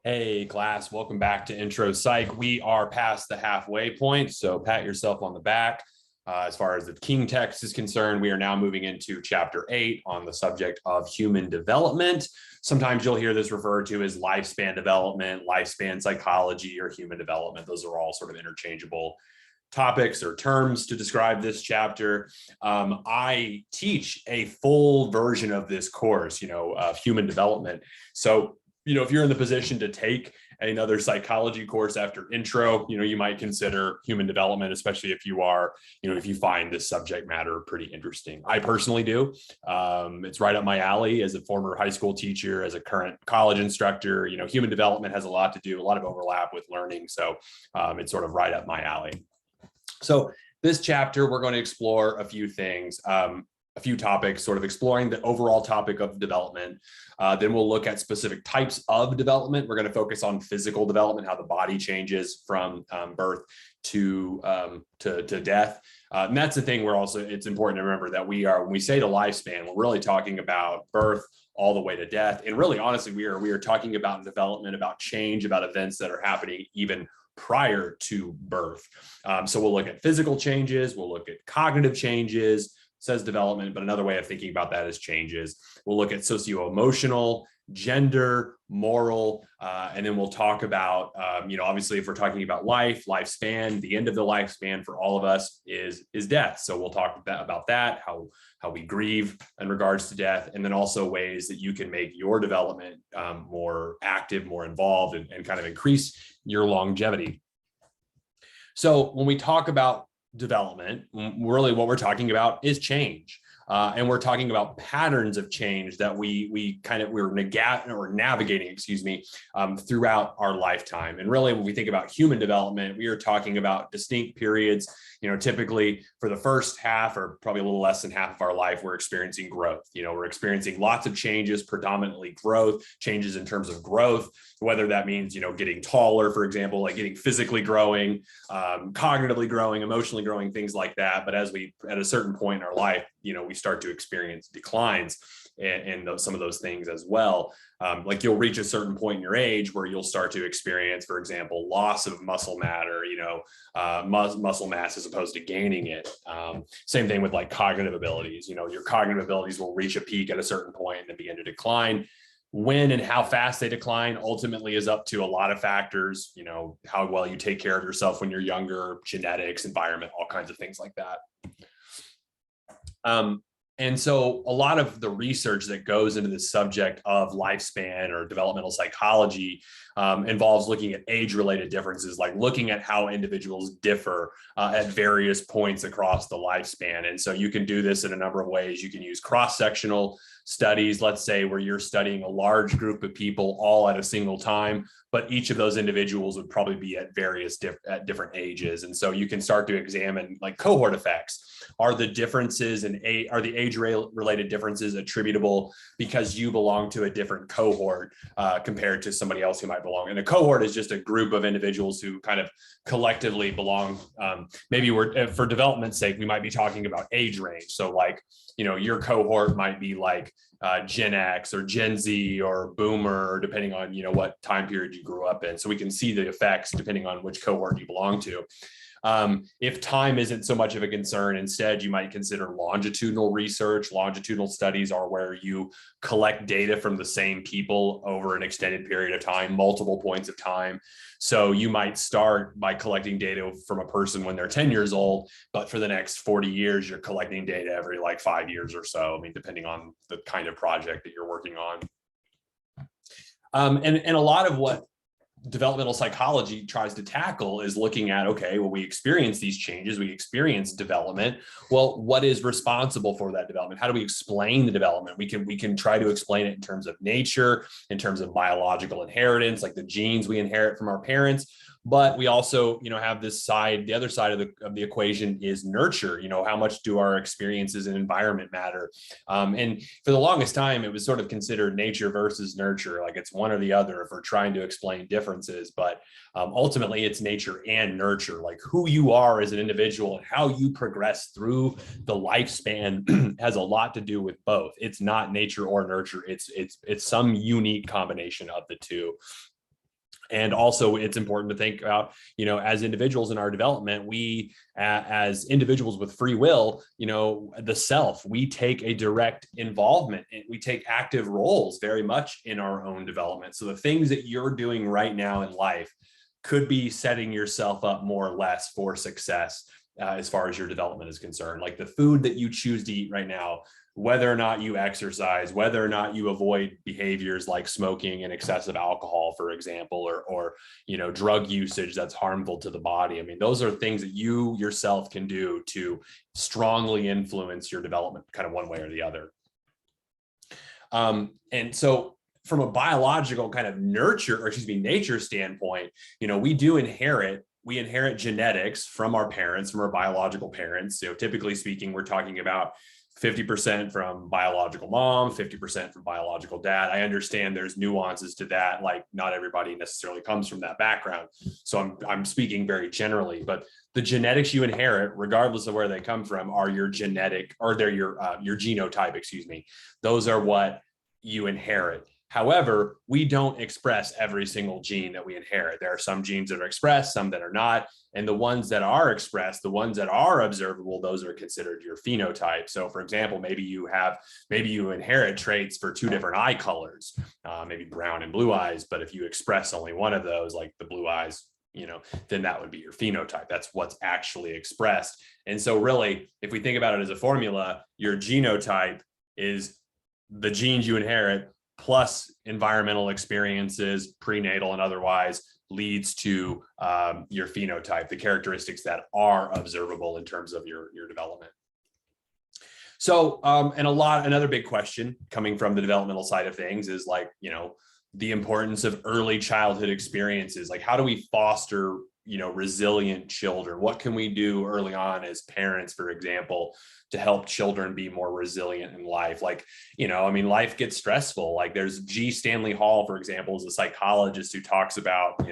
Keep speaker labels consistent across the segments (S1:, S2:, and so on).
S1: Hey class, welcome back to Intro Psych. We are past the halfway point, so pat yourself on the back. As far as the King text is concerned, we are now moving into chapter 8 on the subject of human development. Sometimes you'll hear this referred to as lifespan development, lifespan psychology, or human development. Those are all sort of interchangeable topics or terms to describe this chapter. I teach a full version of this course, of human development. So if you're in the position to take another psychology course after intro, you might consider human development, especially if you are, if you find this subject matter pretty interesting. I personally do. It's right up my alley as a former high school teacher, as a current college instructor. Human development has a lot to do, a lot of overlap with learning. So it's sort of right up my alley. So this chapter, we're going to explore a few things. A few topics, sort of exploring the overall topic of development. Then we'll look at specific types of development. We're going to focus on physical development, how the body changes from birth to death. And that's the thing it's important to remember that when we say the lifespan, we're really talking about birth all the way to death. And really, honestly, we are talking about development, about change, about events that are happening even prior to birth. So we'll look at physical changes, we'll look at cognitive changes, says development, but another way of thinking about that is changes. We'll look at socio-emotional, gender, moral, and then we'll talk about, obviously if we're talking about lifespan, the end of the lifespan for all of us is death. So we'll talk about that, how we grieve in regards to death, and then also ways that you can make your development more active, more involved, and kind of increase your longevity. So when we talk about development, really what we're talking about is change. And we're talking about patterns of change that we're navigating, throughout our lifetime. And really, when we think about human development, we are talking about distinct periods. Typically for the first half, or probably a little less than half of our life, we're experiencing growth. We're experiencing lots of changes, predominantly growth, changes in terms of growth, whether that means, getting taller, for example, like getting physically growing, cognitively growing, emotionally growing, things like that. But at a certain point in our life, we start to experience declines in some of those things as well. Like you'll reach a certain point in your age where you'll start to experience, for example, loss of muscle matter, muscle mass as opposed to gaining it. Same thing with like cognitive abilities. Your cognitive abilities will reach a peak at a certain point and then begin to decline. When and how fast they decline ultimately is up to a lot of factors, how well you take care of yourself when you're younger, genetics, environment, all kinds of things like that. And so a lot of the research that goes into the subject of lifespan or developmental psychology involves looking at age-related differences, like looking at how individuals differ at various points across the lifespan. And so you can do this in a number of ways. You can use cross-sectional studies, let's say, where you're studying a large group of people all at a single time, but each of those individuals would probably be at at different ages. And so you can start to examine like cohort effects. Are the differences are the age-related differences attributable because you belong to a different cohort compared to somebody else who might belong? And a cohort is just a group of individuals who kind of collectively belong. Maybe for development's sake, we might be talking about age range. So like, your cohort might be like Gen X or Gen Z or Boomer, depending on, what time period you grew up in. So we can see the effects depending on which cohort you belong to. If time isn't so much of a concern, instead, you might consider longitudinal research. Longitudinal studies are where you collect data from the same people over an extended period of time, multiple points of time. So you might start by collecting data from a person when they're 10 years old, but for the next 40 years, you're collecting data every like 5 years or so. I mean, depending on the kind of project that you're working on. And a lot of what developmental psychology tries to tackle is looking at, okay, well, we experience these changes, we experience development. Well, what is responsible for that development? How do we explain the development? We can try to explain it in terms of nature, in terms of biological inheritance, like the genes we inherit from our parents. But we also, have this side, the other side of the equation is nurture. How much do our experiences and environment matter? And for the longest time, it was sort of considered nature versus nurture, like it's one or the other if we're trying to explain differences. But ultimately, it's nature and nurture, like who you are as an individual and how you progress through the lifespan has a lot to do with both. It's not nature or nurture. It's some unique combination of the two. And also it's important to think about, as individuals in our development, we as individuals with free will, the self, we take a direct involvement and we take active roles very much in our own development. So the things that you're doing right now in life could be setting yourself up more or less for success as far as your development is concerned. Like the food that you choose to eat right now, whether or not you exercise, whether or not you avoid behaviors like smoking and excessive alcohol, for example, or drug usage that's harmful to the body. I mean, those are things that you yourself can do to strongly influence your development, kind of one way or the other. And so from a biological kind of nature standpoint, we inherit genetics from our parents, from our biological parents. Typically speaking, we're talking about 50% from biological mom, 50% from biological dad. I understand there's nuances to that. Like not everybody necessarily comes from that background. So I'm speaking very generally, but the genetics you inherit, regardless of where they come from, are your genetic, or they're your genotype, excuse me. Those are what you inherit. However, we don't express every single gene that we inherit. There are some genes that are expressed, some that are not. And the ones that are expressed, the ones that are observable, those are considered your phenotype. So for example, maybe you inherit traits for two different eye colors, maybe brown and blue eyes. But if you express only one of those, like the blue eyes, then that would be your phenotype. That's what's actually expressed. And so really, if we think about it as a formula, your genotype is the genes you inherit plus environmental experiences, prenatal and otherwise, leads to your phenotype, the characteristics that are observable in terms of your development. So, another big question coming from the developmental side of things is like, the importance of early childhood experiences. Like, how do we foster, resilient children? What can we do early on as parents, for example, to help children be more resilient in life? Like, life gets stressful. Like there's G. Stanley Hall, for example, is a psychologist who talks about,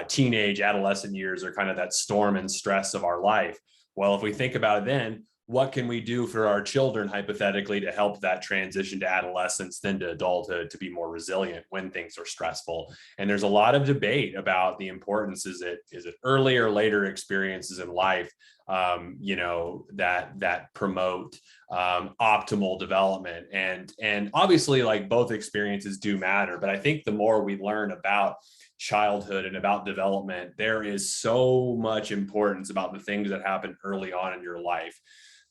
S1: teenage, adolescent years are kind of that storm and stress of our life. Well, if we think about it then, what can we do for our children, hypothetically, to help that transition to adolescence, then to adulthood, to be more resilient when things are stressful? And there's a lot of debate about the importance. Is it early or later experiences in life, that promote optimal development? And obviously, like both experiences do matter, but I think the more we learn about childhood and about development, there is so much importance about the things that happen early on in your life.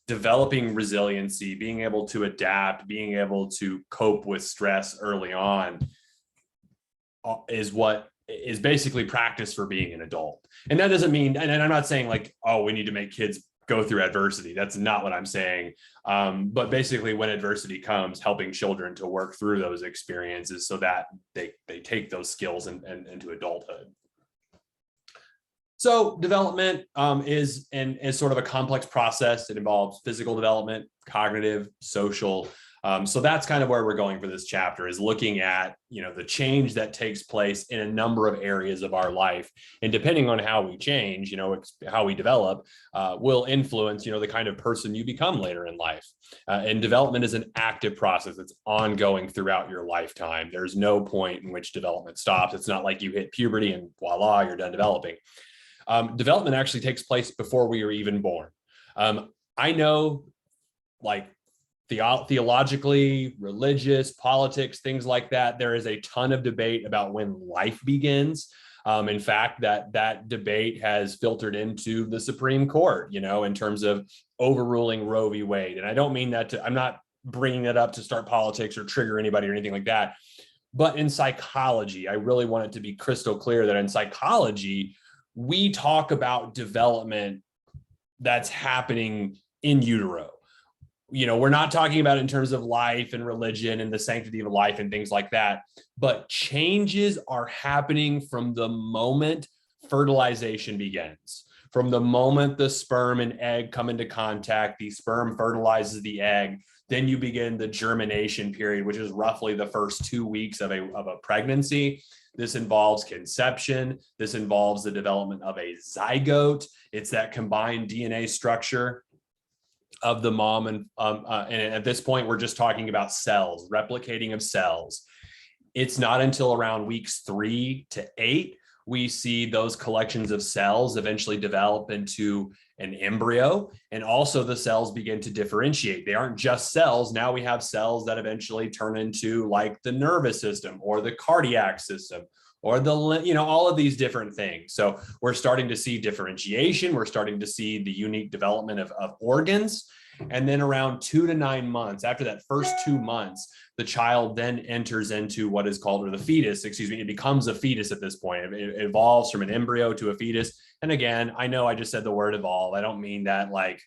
S1: Developing resiliency, being able to adapt, being able to cope with stress early on is what is basically practice for being an adult. And that doesn't mean, and I'm not saying like, oh, we need to make kids go through adversity. That's not what I'm saying. But basically when adversity comes, helping children to work through those experiences so that they take those skills into adulthood. So development is sort of a complex process. It involves physical development, cognitive, social. So that's kind of where we're going for this chapter, is looking at, the change that takes place in a number of areas of our life. And depending on how we change, how we develop, will influence, the kind of person you become later in life. And development is an active process. It's ongoing throughout your lifetime. There's no point in which development stops. It's not like you hit puberty and voila, you're done developing. Development actually takes place before we are even born. I know, like, theologically, religious, politics, things like that, there is a ton of debate about when life begins. In fact, that debate has filtered into the Supreme Court, in terms of overruling Roe v. Wade. And I don't mean that I'm not bringing it up to start politics or trigger anybody or anything like that. But in psychology, I really want it to be crystal clear that in psychology, we talk about development that's happening in utero. We're not talking about it in terms of life and religion and the sanctity of life and things like that, but changes are happening from the moment fertilization begins. From the moment the sperm and egg come into contact, the sperm fertilizes the egg, then you begin the germination period, which is roughly the first 2 weeks of a pregnancy. This involves conception. This involves the development of a zygote. It's that combined DNA structure of the mom. And at this point, we're just talking about cells, replicating of cells. It's not until around weeks 3 to 8 we see those collections of cells eventually develop into an embryo, and also the cells begin to differentiate. They aren't just cells. Now we have cells that eventually turn into like the nervous system or the cardiac system or the, you know, all of these different things. So we're starting to see differentiation. We're starting to see the unique development of organs. And then around 2 to 9 months, after that first 2 months, the child then enters into what is called, or the fetus, excuse me, it becomes a fetus at this point. It evolves from an embryo to a fetus. And again, I know I just said the word evolve. I don't mean that like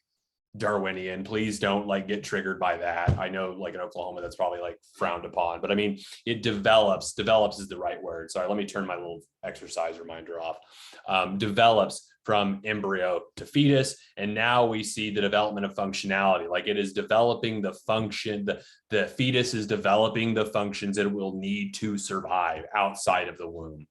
S1: Darwinian. Please don't like get triggered by that. I know like in Oklahoma, that's probably like frowned upon, but I mean, it develops is the right word. Sorry, let me turn my little exercise reminder off. Develops from embryo to fetus. And now we see the development of functionality. Like it is developing the function, the fetus is developing the functions it will need to survive outside of the womb.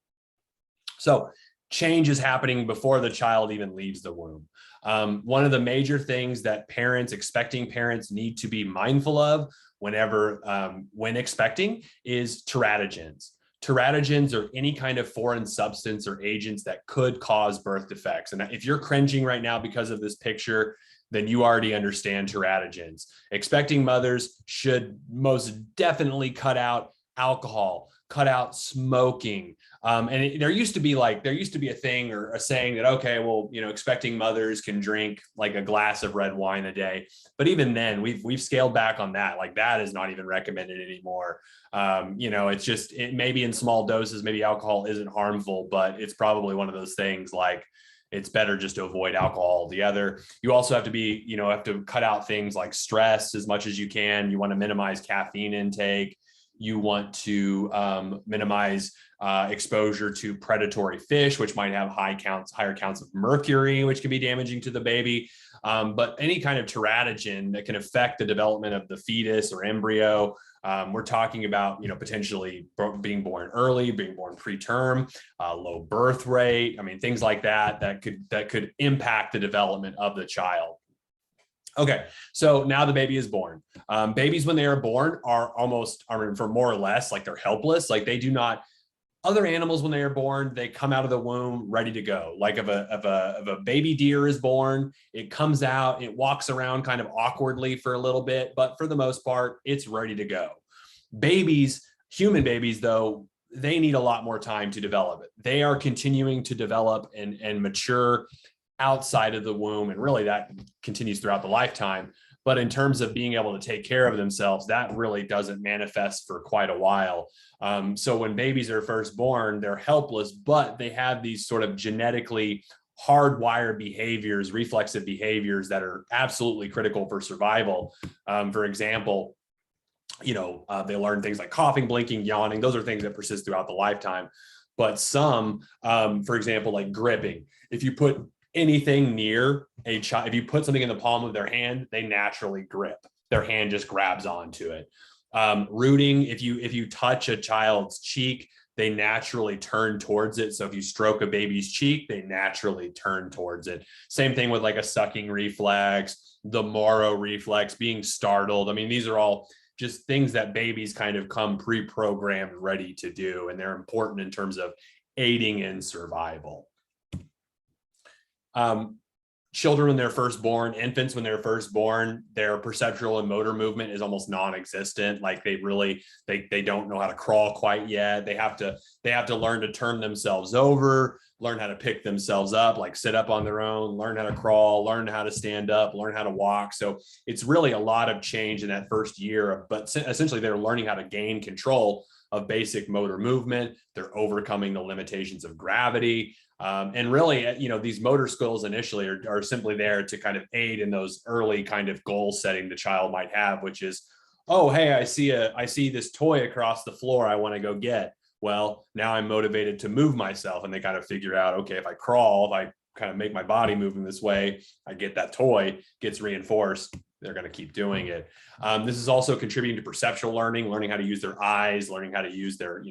S1: So change is happening before the child even leaves the womb. One of the major things that parents, expecting parents, need to be mindful of whenever, when expecting is teratogens. Teratogens are any kind of foreign substance or agents that could cause birth defects. And if you're cringing right now because of this picture, then you already understand teratogens. Expecting mothers should most definitely cut out alcohol, cut out smoking. There used to be a thing or a saying that, okay, well, you know, expecting mothers can drink like a glass of red wine a day. But even then we've scaled back on that. Like that is not even recommended anymore. You know, it's just, it maybe in small doses, maybe alcohol isn't harmful, but it's probably one of those things like it's better just to avoid alcohol altogether. You also have to be, you know, have to cut out things like stress as much as you can. You want to minimize caffeine intake. You want to minimize exposure to predatory fish, which might have higher counts of mercury, which can be damaging to the baby. But any kind of teratogen that can affect the development of the fetus or embryo, we're talking about, you know, potentially being born early, being born preterm, low birth rate. I mean, things like that could impact the development of the child. Okay, so now the baby is born. Babies, when they are born, are for more or less, like they're helpless. Like they do not, other animals, when they are born, they come out of the womb ready to go. Like if a baby deer is born, it comes out, it walks around kind of awkwardly for a little bit, but for the most part, it's ready to go. Babies, human babies though, they need a lot more time to develop it. They are continuing to develop and mature outside of the womb, and really that continues throughout the lifetime. But in terms of being able to take care of themselves, that really doesn't manifest for quite a while. So when babies are first born, they're helpless, but they have these sort of genetically hardwired behaviors, reflexive behaviors that are absolutely critical for survival. For example, you know, they learn things like coughing, blinking, yawning. Those are things that persist throughout the lifetime. But some, for example, like gripping, if you put anything near a child, if you put something in the palm of their hand, they naturally grip. Their hand just grabs onto it. Rooting, if you touch a child's cheek, they naturally turn towards it. So if you stroke a baby's cheek, they naturally turn towards it. Same thing with like a sucking reflex, the Moro reflex, being startled. I mean, these are all just things that babies kind of come pre-programmed ready to do, and they're important in terms of aiding in survival. Children when they're first born, infants when they're first born, their perceptual and motor movement is almost non-existent. Like they don't know how to crawl quite yet. They have to learn to turn themselves over, learn how to pick themselves up, like sit up on their own, learn how to crawl, learn how to stand up, learn how to walk. So it's really a lot of change in that first year, but essentially they're learning how to gain control of basic motor movement. They're overcoming the limitations of gravity. And really, you know, these motor skills initially are simply there to kind of aid in those early kind of goal setting the child might have, which is, oh, hey, I see this toy across the floor I want to go get. Well, now I'm motivated to move myself, and they kind of figure out, okay, if I crawl, if I kind of make my body move in this way, I get that toy, gets reinforced. they're going to keep doing it. This is also contributing to perceptual learning how to use their eyes, learning how to use their,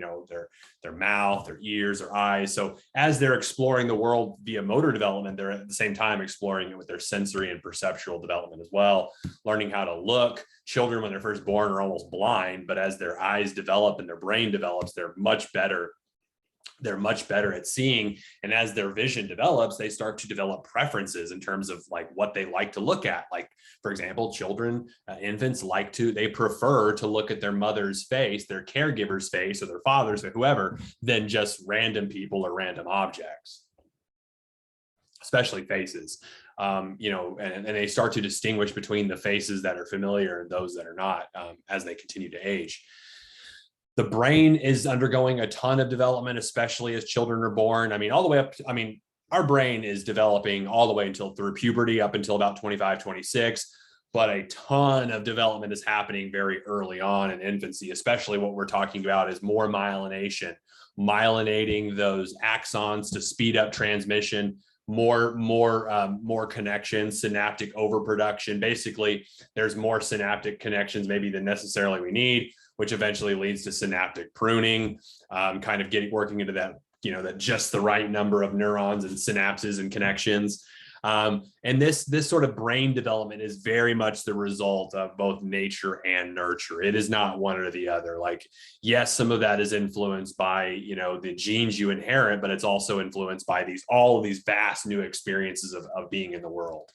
S1: their mouth, their ears, their eyes. So as they're exploring the world via motor development, they're at the same time exploring it with their sensory and perceptual development as well, learning how to look. Children, when they're first born, are almost blind, but as their eyes develop and their brain develops, they're much better at seeing. And as their vision develops, they start to develop preferences in terms of like what they like to look at. Like, for example, children, infants they prefer to look at their mother's face, their caregiver's face, or their father's, or whoever, than just random people or random objects, especially faces. And they start to distinguish between the faces that are familiar and those that are not, as they continue to age. The brain is undergoing a ton of development, especially as children are born. All the way up. Our brain is developing all the way through puberty, up until about 25, 26. But a ton of development is happening very early on in infancy, especially what we're talking about is more myelination, myelinating those axons to speed up transmission, more connections, synaptic overproduction. Basically, there's more synaptic connections maybe than necessarily we need, which eventually leads to synaptic pruning, kind of working into that, that just the right number of neurons and synapses and connections. And this sort of brain development is very much the result of both nature and nurture. It is not one or the other. Like, yes, some of that is influenced by, the genes you inherit, but it's also influenced by all of these vast new experiences of being in the world.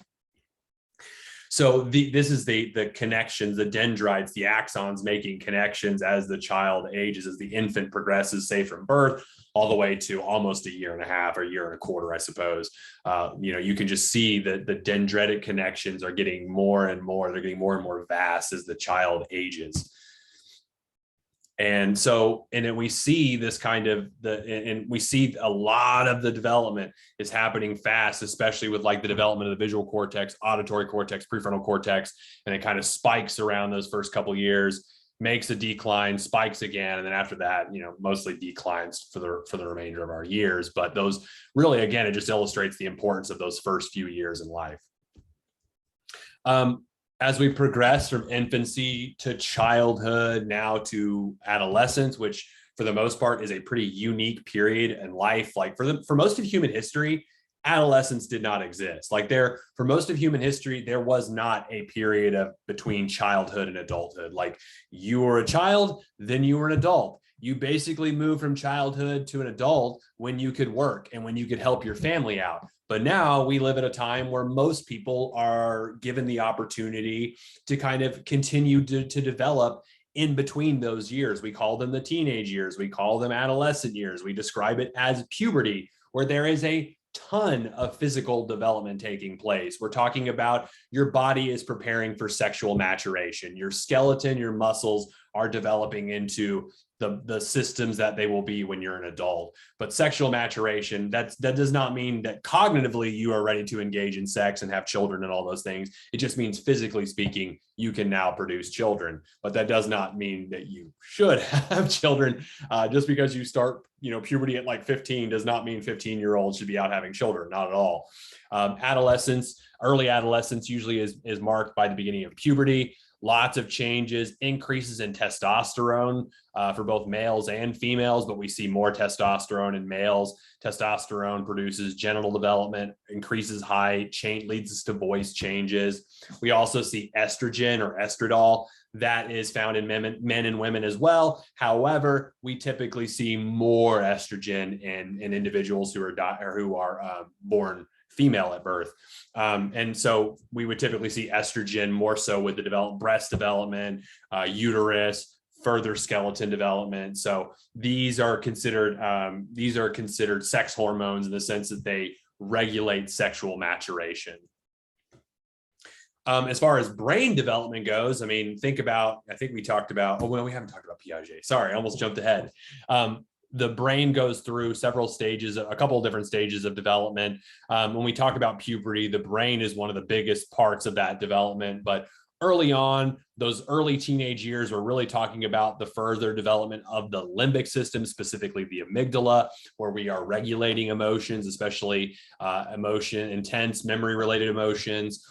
S1: So this is the connections, the dendrites, the axons making connections as the child ages, as the infant progresses, say from birth all the way to almost a year and a half or a year and a quarter, I suppose. You can just see that the dendritic connections are getting more and more. They're getting more and more vast as the child ages. And then we see this kind of and we see a lot of the development is happening fast, especially with like the development of the visual cortex, auditory cortex, prefrontal cortex, and it kind of spikes around those first couple of years, makes a decline, spikes again, and then after that, mostly declines for the remainder of our years. But those really, again, it just illustrates the importance of those first few years in life. As we progress from infancy to childhood, now to adolescence, which for the most part is a pretty unique period in life. Like for most of human history, adolescence did not exist. Like for most of human history, there was not a period between childhood and adulthood. Like, you were a child, then you were an adult. You basically moved from childhood to an adult when you could work and when you could help your family out. But now we live at a time where most people are given the opportunity to kind of continue to develop in between those years. We call them the teenage years. We call them adolescent years. We describe it as puberty, where there is a ton of physical development taking place. We're talking about your body is preparing for sexual maturation. Your skeleton, your muscles are developing into the systems that they will be when you're an adult. But sexual maturation, that does not mean that cognitively you are ready to engage in sex and have children and all those things. It just means, physically speaking, you can now produce children. But that does not mean that you should have children. Just because you start, puberty at like 15 does not mean 15-year-olds should be out having children. Not at all. Early adolescence usually is marked by the beginning of puberty. Lots of changes, increases in testosterone for both males and females, but we see more testosterone in males. Testosterone produces genital development, increases height, leads us to voice changes. We also see estrogen or estradiol. That is found in men and women as well. However, we typically see more estrogen in individuals who are born female at birth. And so we would typically see estrogen more so with the breast development, uterus, further skeleton development. So these are considered sex hormones in the sense that they regulate sexual maturation. As far as brain development goes, we haven't talked about Piaget. Sorry, I almost jumped ahead. The brain goes through a couple of different stages of development. When we talk about puberty, the brain is one of the biggest parts of that development. But early on, those early teenage years, we're really talking about the further development of the limbic system, specifically the amygdala, where we are regulating emotions, especially intense memory-related emotions.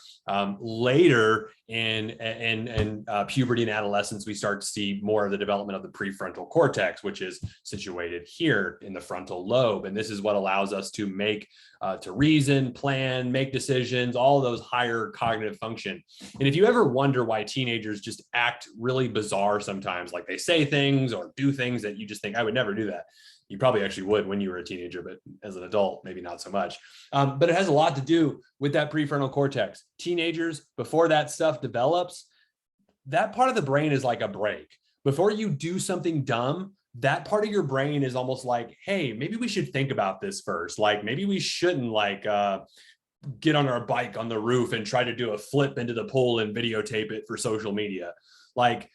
S1: Later in puberty and adolescence, we start to see more of the development of the prefrontal cortex, which is situated here in the frontal lobe. And this is what allows us to to reason, plan, make decisions, all those higher cognitive function. And if you ever wonder why teenagers just act really bizarre sometimes, like they say things or do things that you just think, I would never do that. You probably actually would when you were a teenager, but as an adult, maybe not so much. But it has a lot to do with that prefrontal cortex. Teenagers, before that stuff develops, that part of the brain is like a brake. Before you do something dumb, that part of your brain is almost like, hey, maybe we should think about this first. Like maybe we shouldn't get on our bike on the roof and try to do a flip into the pool and videotape it for social media. Like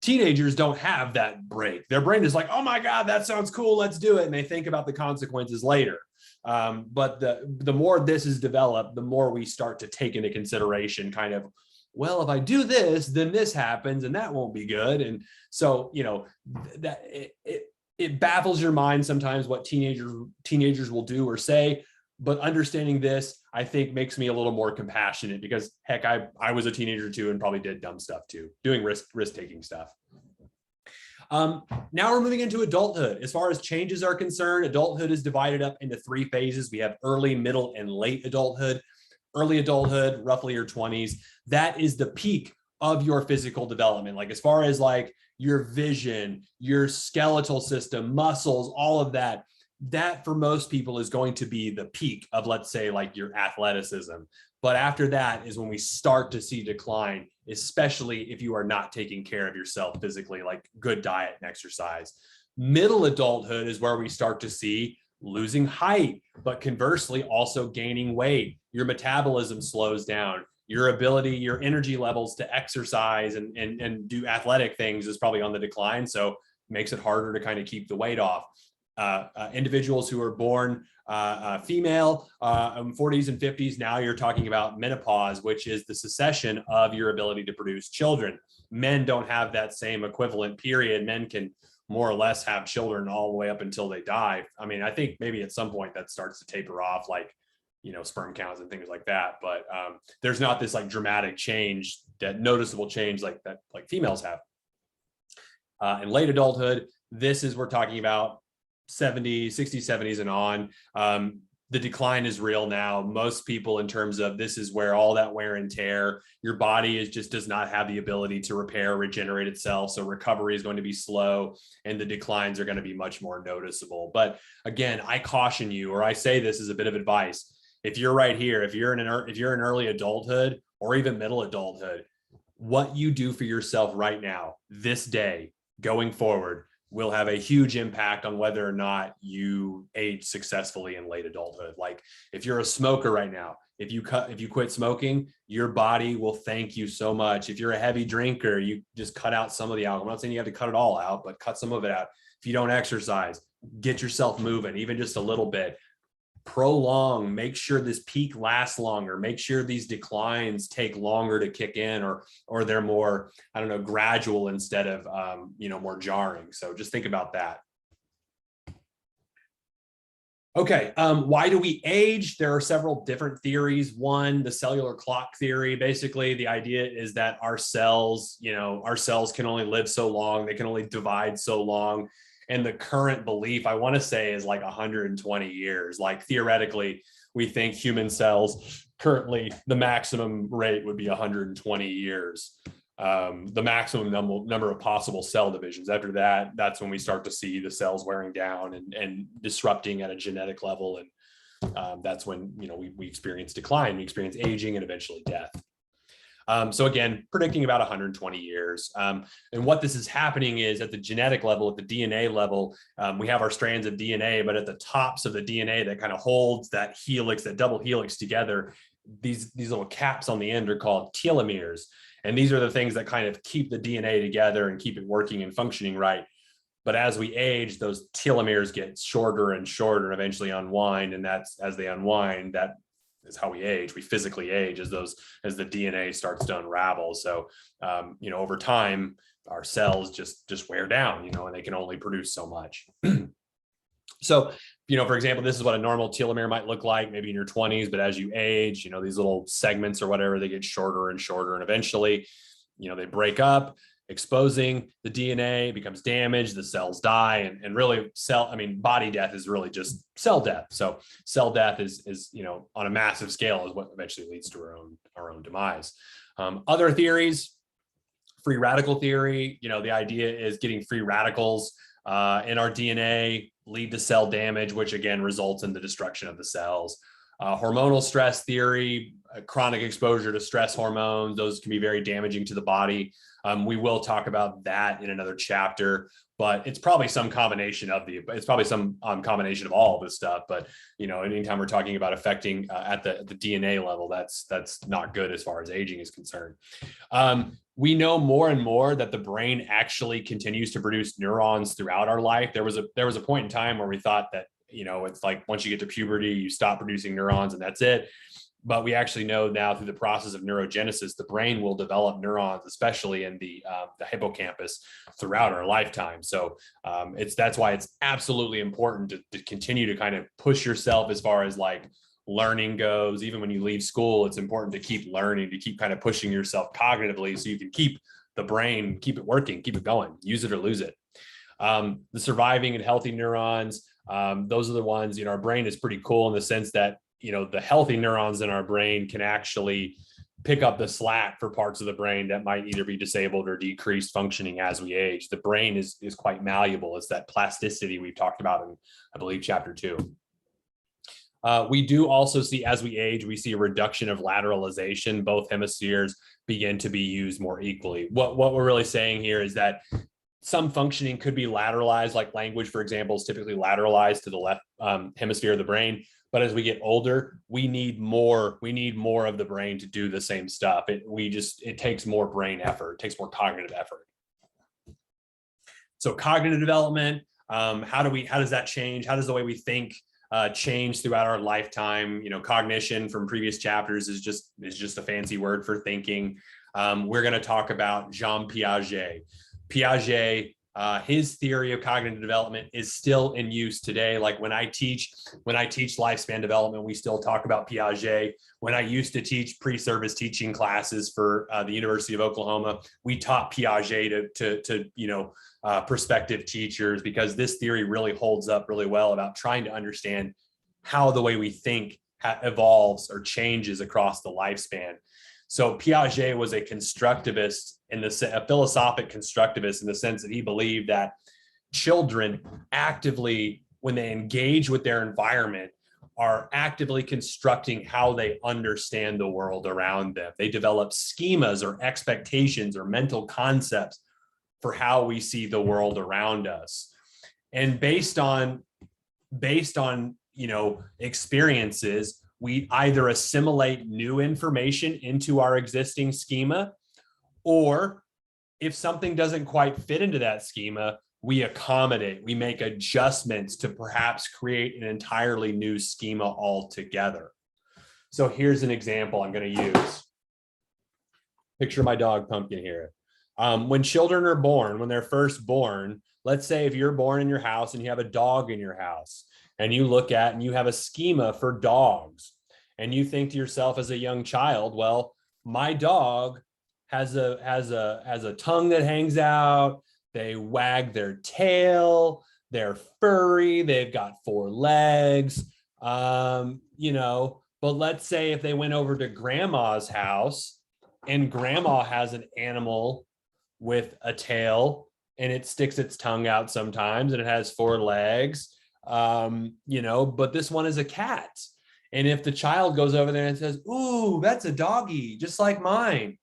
S1: teenagers don't have that break. Their brain is like, oh my God, that sounds cool, let's do it. And they think about the consequences later. But the more this is developed, the more we start to take into consideration kind of, well, if I do this, then this happens and that won't be good. And so, that it baffles your mind sometimes what teenagers will do or say. But understanding this, I think, makes me a little more compassionate because, heck, I was a teenager too and probably did dumb stuff too, doing risk-taking stuff. Now we're moving into adulthood. As far as changes are concerned, adulthood is divided up into 3 phases. We have early, middle, and late adulthood. Early adulthood, roughly your 20s, that is the peak of your physical development. Like as far as like your vision, your skeletal system, muscles, all of that. That for most people is going to be the peak of, let's say, like your athleticism. But after that is when we start to see decline, especially if you are not taking care of yourself physically, like good diet and exercise. Middle adulthood is where we start to see losing height, but conversely also gaining weight. Your metabolism slows down. Your ability, your energy levels to exercise and do athletic things is probably on the decline. So it makes it harder to kind of keep the weight off. Individuals who are born female, 40s and 50s, now you're talking about menopause, which is the cessation of your ability to produce children. Men don't have that same equivalent period. Men can more or less have children all the way up until they die. I mean, I think maybe at some point that starts to taper off, like, sperm counts and things like that. But there's not this like dramatic change, that noticeable change like that, like females have. In late adulthood, we're talking about 60s, 70s and on. The decline is real now. Most people, in terms of this is where all that wear and tear, your body just does not have the ability to repair, regenerate itself. So recovery is going to be slow and the declines are going to be much more noticeable. But again, I caution you, or I say this as a bit of advice. If you're right here, if you're in early adulthood or even middle adulthood, what you do for yourself right now, this day, going forward, will have a huge impact on whether or not you age successfully in late adulthood. Like if you're a smoker right now, if you quit smoking, your body will thank you so much. If you're a heavy drinker, you just cut out some of the alcohol. I'm not saying you have to cut it all out, but cut some of it out. If you don't exercise, get yourself moving, even just a little bit. Prolong, make sure this peak lasts longer, make sure these declines take longer to kick in, or they're more, gradual instead of, more jarring. So just think about that. Okay, why do we age? There are several different theories. One, the cellular clock theory. Basically, the idea is that our cells can only live so long, they can only divide so long. And the current belief, I want to say, is like 120 years. Like theoretically, we think human cells currently, the maximum rate would be 120 years. The maximum number of possible cell divisions. After that, that's when we start to see the cells wearing down and disrupting at a genetic level. And that's when, we experience decline, we experience aging and eventually death. So again, predicting about 120 years. And what this is happening is at the genetic level, at the DNA level, we have our strands of DNA, but at the tops of the DNA that kind of holds that helix, that double helix together, these little caps on the end are called telomeres. And these are the things that kind of keep the DNA together and keep it working and functioning right. But as we age, those telomeres get shorter and shorter and eventually unwind. And that's as they unwind, that is how we age. We physically age as the DNA starts to unravel. So, over time, our cells just wear down, and they can only produce so much. So if for example, this is what a normal telomere might look like, maybe in your 20s, but as you age, these little segments or whatever, they get shorter and shorter. And eventually, they break up, exposing the DNA, becomes damaged, the cells die, and really body death is really just cell death. So cell death is on a massive scale is what eventually leads to our own demise. Other theories, free radical theory, the idea is getting free radicals in our DNA lead to cell damage, which again results in the destruction of the cells. Hormonal stress theory, chronic exposure to stress hormones, those can be very damaging to the body. We will talk about that in another chapter, but it's probably some combination of combination of all of this stuff. But anytime we're talking about affecting at the DNA level, that's not good as far as aging is concerned. We know more and more that the brain actually continues to produce neurons throughout our life. There was a point in time where we thought that it's like once you get to puberty, you stop producing neurons and that's it. But we actually know now through the process of neurogenesis, the brain will develop neurons, especially in the hippocampus, throughout our lifetime. So that's why it's absolutely important to continue to kind of push yourself as far as like learning goes. Even when you leave school, it's important to keep learning, to keep kind of pushing yourself cognitively so you can keep the brain, keep it working, keep it going, use it or lose it. The surviving and healthy neurons, those are the ones, our brain is pretty cool in the sense that the healthy neurons in our brain can actually pick up the slack for parts of the brain that might either be disabled or decreased functioning as we age. The brain is quite malleable. It's that plasticity we've talked about in, I believe, chapter 2. We do also see, as we age, we see a reduction of lateralization. Both hemispheres begin to be used more equally. What we're really saying here is that some functioning could be lateralized, like language, for example, is typically lateralized to the left hemisphere of the brain. But as we get older, we need more of the brain to do the same stuff. It takes more brain effort, it takes more cognitive effort. So cognitive development, how does that change? How does the way we think change throughout our lifetime? Cognition from previous chapters is just a fancy word for thinking. We're going to talk about Jean Piaget. Piaget, his theory of cognitive development is still in use today. Like when I teach lifespan development, we still talk about Piaget. When I used to teach pre-service teaching classes for the University of Oklahoma, we taught Piaget to prospective teachers, because this theory really holds up really well about trying to understand how the way we think evolves or changes across the lifespan. So Piaget was a constructivist, a philosophic constructivist, in the sense that he believed that children actively, when they engage with their environment, are actively constructing how they understand the world around them. They develop schemas or expectations or mental concepts for how we see the world around us. And based on experiences, we either assimilate new information into our existing schema, or if something doesn't quite fit into that schema, we accommodate, we make adjustments to perhaps create an entirely new schema altogether. So here's an example I'm going to use. Picture my dog Pumpkin here. When children are born, when they're first born, let's say if you're born in your house and you have a dog in your house, and you look at and you have a schema for dogs, and you think to yourself as a young child, well, my dog has a tongue that hangs out, they wag their tail, they're furry, they've got 4 legs, but let's say if they went over to grandma's house and grandma has an animal with a tail and it sticks its tongue out sometimes and it has 4 legs, but this one is a cat. And if the child goes over there and says, ooh, that's a doggy, just like mine,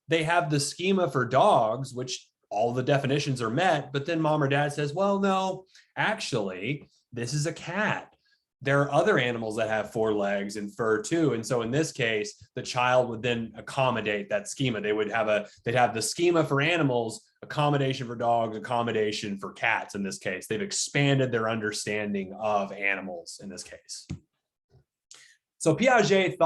S1: they have the schema for dogs, which all the definitions are met, but then mom or dad says, well, no, actually, this is a cat. There are other animals that have 4 legs and fur too. And so in this case, the child would then accommodate that schema. They'd have the schema for animals, accommodation for dogs, accommodation for cats. In this case, they've expanded their understanding of animals in this case. So Piaget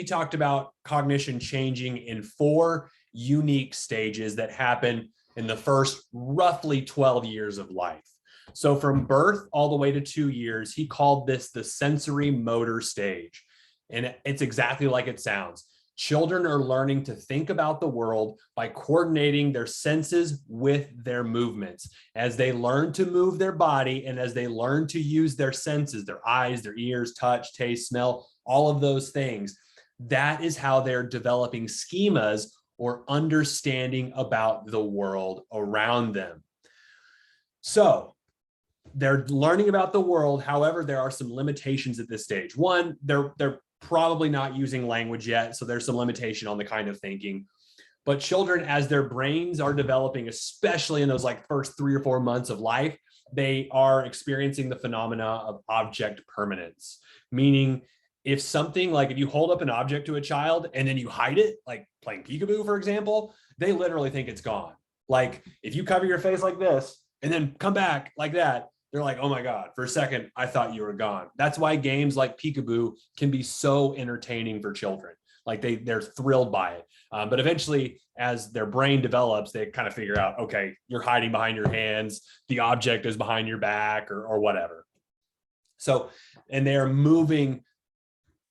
S1: talked about cognition changing in 4 unique stages that happen in the first roughly 12 years of life. So from birth all the way to 2 years, he called this the sensory motor stage. And it's exactly like it sounds. Children are learning to think about the world by coordinating their senses with their movements. As they learn to move their body and as they learn to use their senses, their eyes, their ears, touch, taste, smell, all of those things, that is how they're developing schemas or understanding about the world around them. So they're learning about the world. However, there are some limitations at this stage. One, they're probably not using language yet, so there's some limitation on the kind of thinking. But children, as their brains are developing, especially in those like first 3 or 4 months of life, they are experiencing the phenomena of object permanence, meaning if something like if you hold up an object to a child and then you hide it, like playing peekaboo, for example, they literally think it's gone. Like if you cover your face like this and then come back like that, they're like, oh my God, for a second, I thought you were gone. That's why games like peekaboo can be so entertaining for children. Like they're thrilled by it. But eventually, as their brain develops, they kind of figure out, okay, you're hiding behind your hands. The object is behind your back or whatever. So, and they're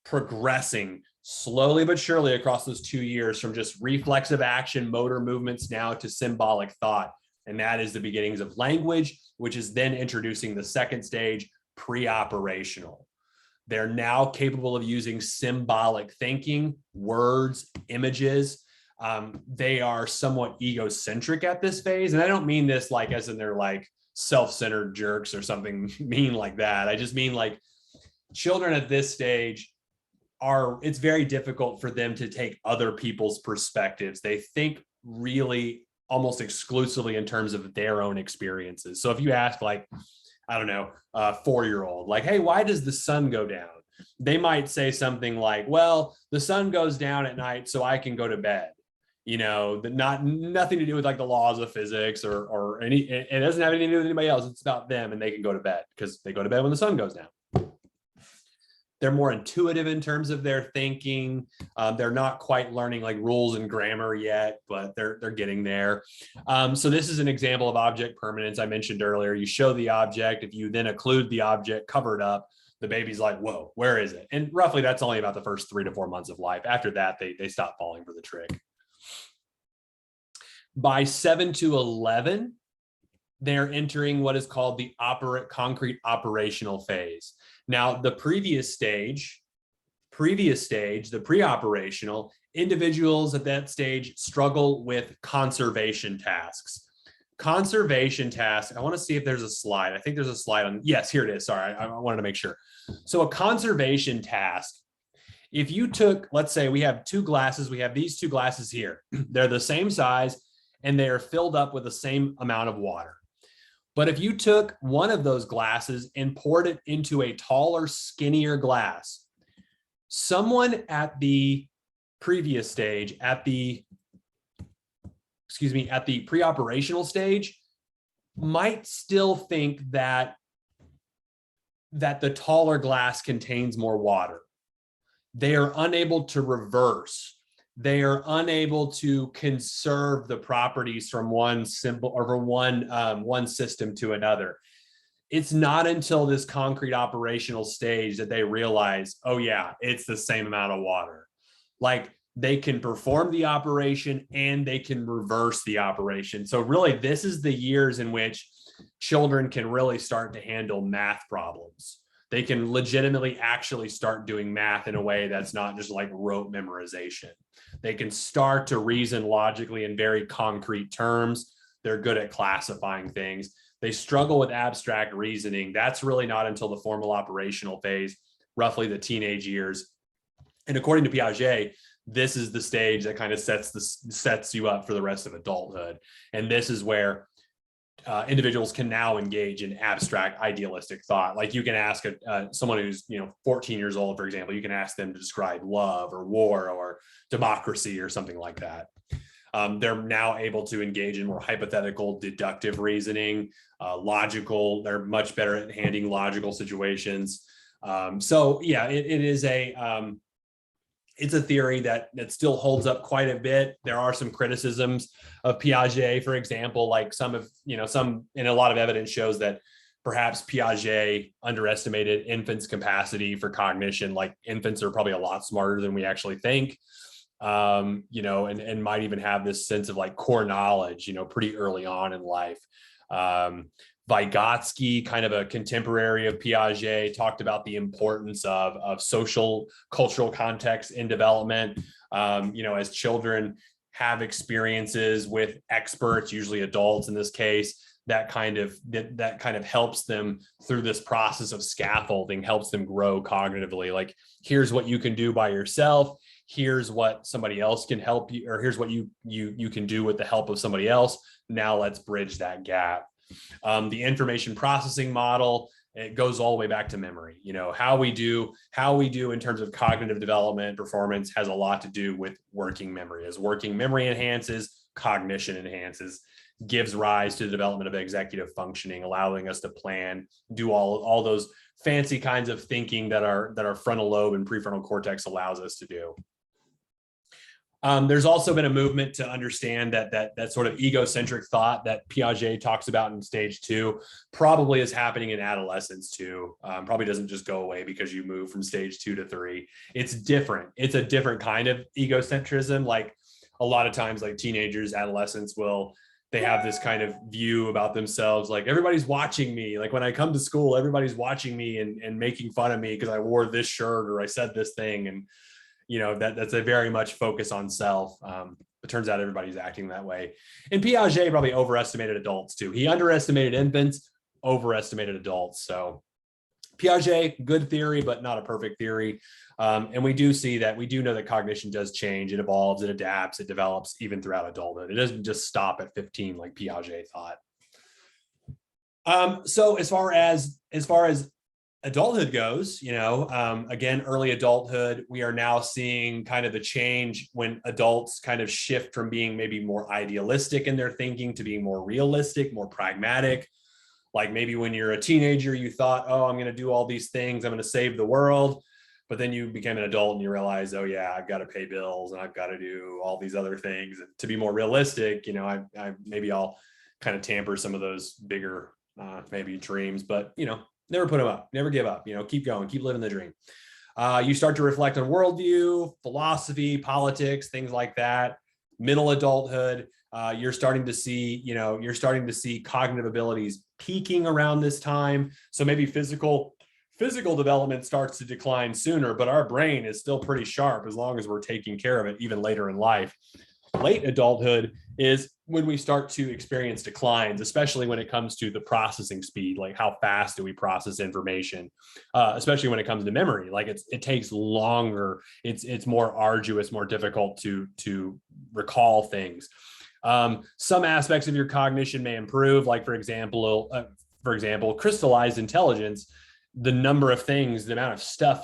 S1: progressing slowly but surely across those 2 years from just reflexive action, motor movements now to symbolic thought. And that is the beginnings of language, which is then introducing the second stage, pre-operational. They're now capable of using symbolic thinking, words, images. They are somewhat egocentric at this phase. And I don't mean this like as in they're like self-centered jerks or something mean like that. I just mean like children at this stage it's very difficult for them to take other people's perspectives. They think really almost exclusively in terms of their own experiences. So if you ask like, I don't know, a 4-year-old, like, hey, why does the sun go down? They might say something like, well, the sun goes down at night so I can go to bed. You know, nothing to do with like the laws of physics or any, it doesn't have anything to do with anybody else. It's about them and they can go to bed because they go to bed when the sun goes down. They're more intuitive in terms of their thinking. They're not quite learning like rules and grammar yet, but they're getting there. So this is an example of object permanence I mentioned earlier. You show the object. If you then occlude the object, cover it up, the baby's like, whoa, where is it? And roughly that's only about the first 3 to 4 months of life. After that, they stop falling for the trick. By 7 to 11, they're entering what is called the concrete operational phase. Now, the previous stage, the pre-operational, individuals at that stage struggle with conservation tasks. Conservation tasks, I want to see if there's a slide. I think there's a slide on, yes, here it is. Sorry, I wanted to make sure. So a conservation task, if you took, let's say we have 2 glasses, we have these 2 glasses here. They're the same size and they are filled up with the same amount of water. But if you took one of those glasses and poured it into a taller, skinnier glass, someone at the previous stage, at the pre-operational stage, might still think that the taller glass contains more water. They are unable to reverse. They are unable to conserve the properties from one symbol or from one system to another. It's not until this concrete operational stage that they realize, oh yeah, it's the same amount of water. Like they can perform the operation and they can reverse the operation. So really, this is the years in which children can really start to handle math problems. They can legitimately actually start doing math in a way that's not just like rote memorization. They can start to reason logically in very concrete terms. They're good at classifying things. They struggle with abstract reasoning. That's really not until the formal operational phase, roughly the teenage years. And according to Piaget, this is the stage that kind of sets you up for the rest of adulthood. And this is where individuals can now engage in abstract idealistic thought. Like you can ask someone who's 14 years old, for example, you can ask them to describe love or war or democracy or something like that. They're now able to engage in more hypothetical, deductive reasoning, logical. They're much better at handling logical situations. So yeah, it is it's a theory that still holds up quite a bit. There are some criticisms of Piaget, for example, like some in a lot of evidence shows that Perhaps Piaget underestimated infants' capacity for cognition. Like infants are probably a lot smarter than we actually think, and might even have this sense of like core knowledge, pretty early on in life. Vygotsky, kind of a contemporary of Piaget, talked about the importance of social cultural context in development. As children have experiences with experts, usually adults in this case, that kind of helps them through this process of scaffolding, helps them grow cognitively. Like, here's what you can do by yourself. Here's what somebody else can help you, or here's what you can do with the help of somebody else. Now let's bridge that gap. The information processing model, it goes all the way back to memory. How we do in terms of cognitive development performance has a lot to do with working memory. As working memory enhances, cognition enhances, gives rise to the development of executive functioning, allowing us to plan, do all those fancy kinds of thinking that our frontal lobe and prefrontal cortex allows us to do. There's also been a movement to understand that sort of egocentric thought that Piaget talks about in stage 2 probably is happening in adolescence too. Probably doesn't just go away because you move from stage 2 to 3. It's different. It's a different kind of egocentrism. Like a lot of times, like teenagers, adolescents they have this kind of view about themselves, like everybody's watching me. Like when I come to school, everybody's watching me and making fun of me because I wore this shirt or I said this thing. And that's a very much focus on self. It turns out everybody's acting that way. And Piaget probably overestimated adults too. He underestimated infants, overestimated adults. So Piaget, good theory, but not a perfect theory. And we do know that cognition does change. It evolves, it adapts, it develops even throughout adulthood. It doesn't just stop at 15 like Piaget thought. So as far as adulthood goes, again, early adulthood, we are now seeing kind of the change when adults kind of shift from being maybe more idealistic in their thinking to being more realistic, more pragmatic. Like maybe when you're a teenager, you thought, oh, I'm going to do all these things, I'm going to save the world. But then you became an adult and you realize, oh yeah, I've got to pay bills and I've got to do all these other things. And to be more realistic, maybe I'll kind of tamper some of those bigger maybe dreams, but never put them up, never give up, keep going, keep living the dream. You start to reflect on worldview, philosophy, politics, things like that. Middle adulthood, you're starting to see cognitive abilities peaking around this time. So maybe physical development starts to decline sooner, but our brain is still pretty sharp as long as we're taking care of it even later in life. Late adulthood is when we start to experience declines, especially when it comes to the processing speed, like how fast do we process information, especially when it comes to memory. Like it takes longer, it's more arduous, more difficult to recall things. Some aspects of your cognition may improve, like for example, crystallized intelligence. The number of things, the amount of stuff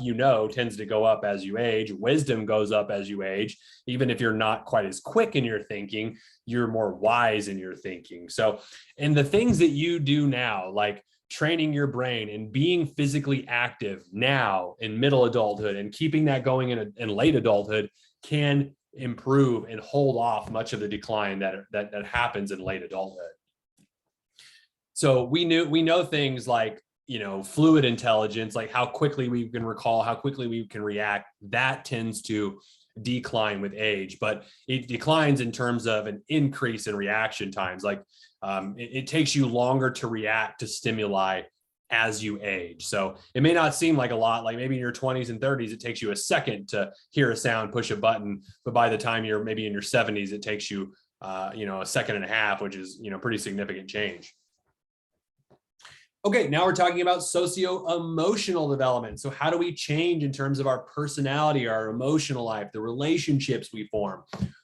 S1: tends to go up as you age. Wisdom goes up as you age. Even if you're not quite as quick in your thinking, you're more wise in your thinking. So, and the things that you do now, like training your brain and being physically active now in middle adulthood and keeping that going in late adulthood, can improve and hold off much of the decline that happens in late adulthood. So we know things like, fluid intelligence, like how quickly we can recall, how quickly we can react, that tends to decline with age, but it declines in terms of an increase in reaction times. Like it takes you longer to react to stimuli as you age. So it may not seem like a lot, like maybe in your 20s and 30s, it takes you a second to hear a sound, push a button. But by the time you're maybe in your 70s, it takes you, a second and a half, which is, pretty significant change. Okay, now we're talking about socio-emotional development. So how do we change in terms of our personality, our emotional life, the relationships we form?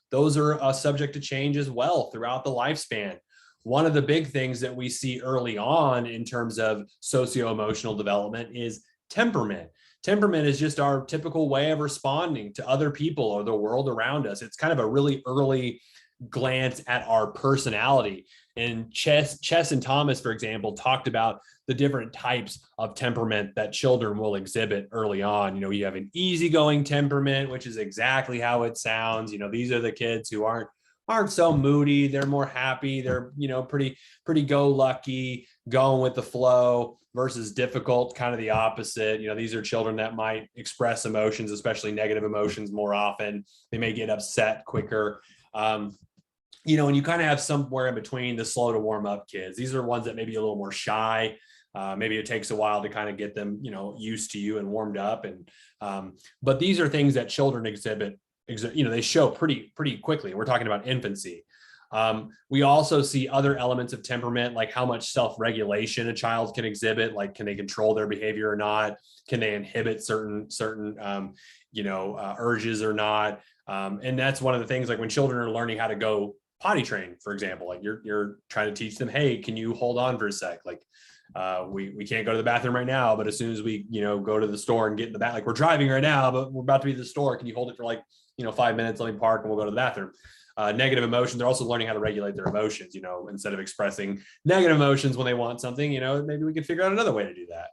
S1: Those are subject to change as well throughout the lifespan. One of the big things that we see early on in terms of socio-emotional development is temperament. Temperament is just our typical way of responding to other people or the world around us. It's kind of a really early glance at our personality. And Chess and Thomas, for example, talked about the different types of temperament that children will exhibit early on. You have an easygoing temperament, which is exactly how it sounds. These are the kids who aren't aren't so moody. They're more happy. They're, pretty go lucky, going with the flow, versus difficult, kind of the opposite. These are children that might express emotions, especially negative emotions, more often. They may get upset quicker. And you kind of have somewhere in between the slow to warm up kids. These are ones that may be a little more shy. Maybe it takes a while to kind of get them, used to you and warmed up. But these are things that children exhibit, they show pretty quickly. We're talking about infancy. We also see other elements of temperament, like how much self-regulation a child can exhibit, like can they control their behavior or not? Can they inhibit certain urges or not? And that's one of the things, like when children are learning how to go potty train, for example, like you're trying to teach them, hey, can you hold on for a sec? Like we can't go to the bathroom right now, but as soon as we, go to the store and get in the bath, like we're driving right now, but we're about to be at the store. Can you hold it for 5 minutes, let me park and we'll go to the bathroom. Negative emotions, they're also learning how to regulate their emotions, instead of expressing negative emotions when they want something, maybe we could figure out another way to do that.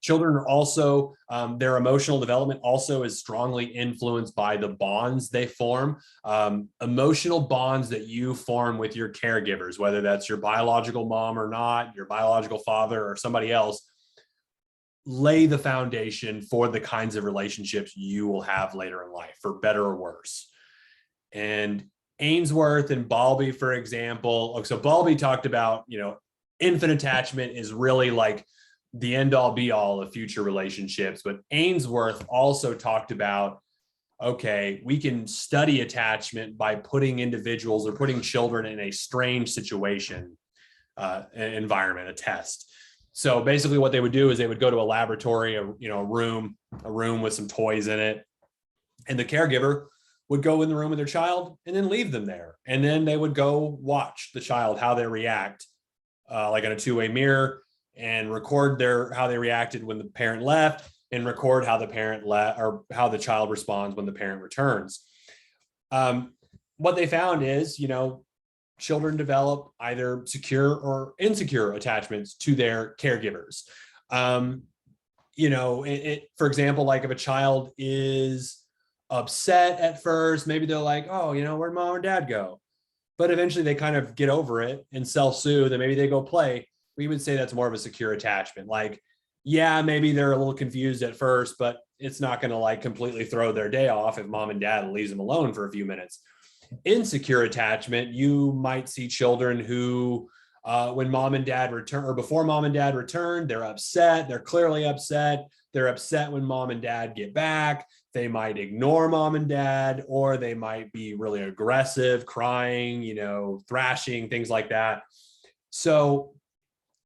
S1: Children are also, their emotional development also is strongly influenced by the bonds they form. Emotional bonds that you form with your caregivers, whether that's your biological mom or not, your biological father or somebody else, lay the foundation for the kinds of relationships you will have later in life, for better or worse. And Ainsworth and Bowlby, for example, so Bowlby talked about, infant attachment is really like the end all be all of future relationships. But Ainsworth also talked about, okay, we can study attachment by putting individuals or putting children in a strange situation, environment, a test. So basically what they would do is they would go to a laboratory, a room with some toys in it. And the caregiver would go in the room with their child and then leave them there. And then they would go watch the child, how they react, like in a two-way mirror, and record how they reacted when the parent left, and record how the parent left, or how the child responds when the parent returns. What they found is, children develop either secure or insecure attachments to their caregivers. For example, like if a child is upset at first, maybe they're like, oh, where'd mom and dad go? But eventually they kind of get over it and self-soothe, and maybe they go play. We would say that's more of a secure attachment. Like, yeah, maybe they're a little confused at first, but it's not going to like completely throw their day off if mom and dad leaves them alone for a few minutes. Insecure attachment, you might see children who, when mom and dad return, or before mom and dad return, they're upset. They're clearly upset. They're upset when mom and dad get back. They might ignore mom and dad, or they might be really aggressive, crying, thrashing, things like that. So,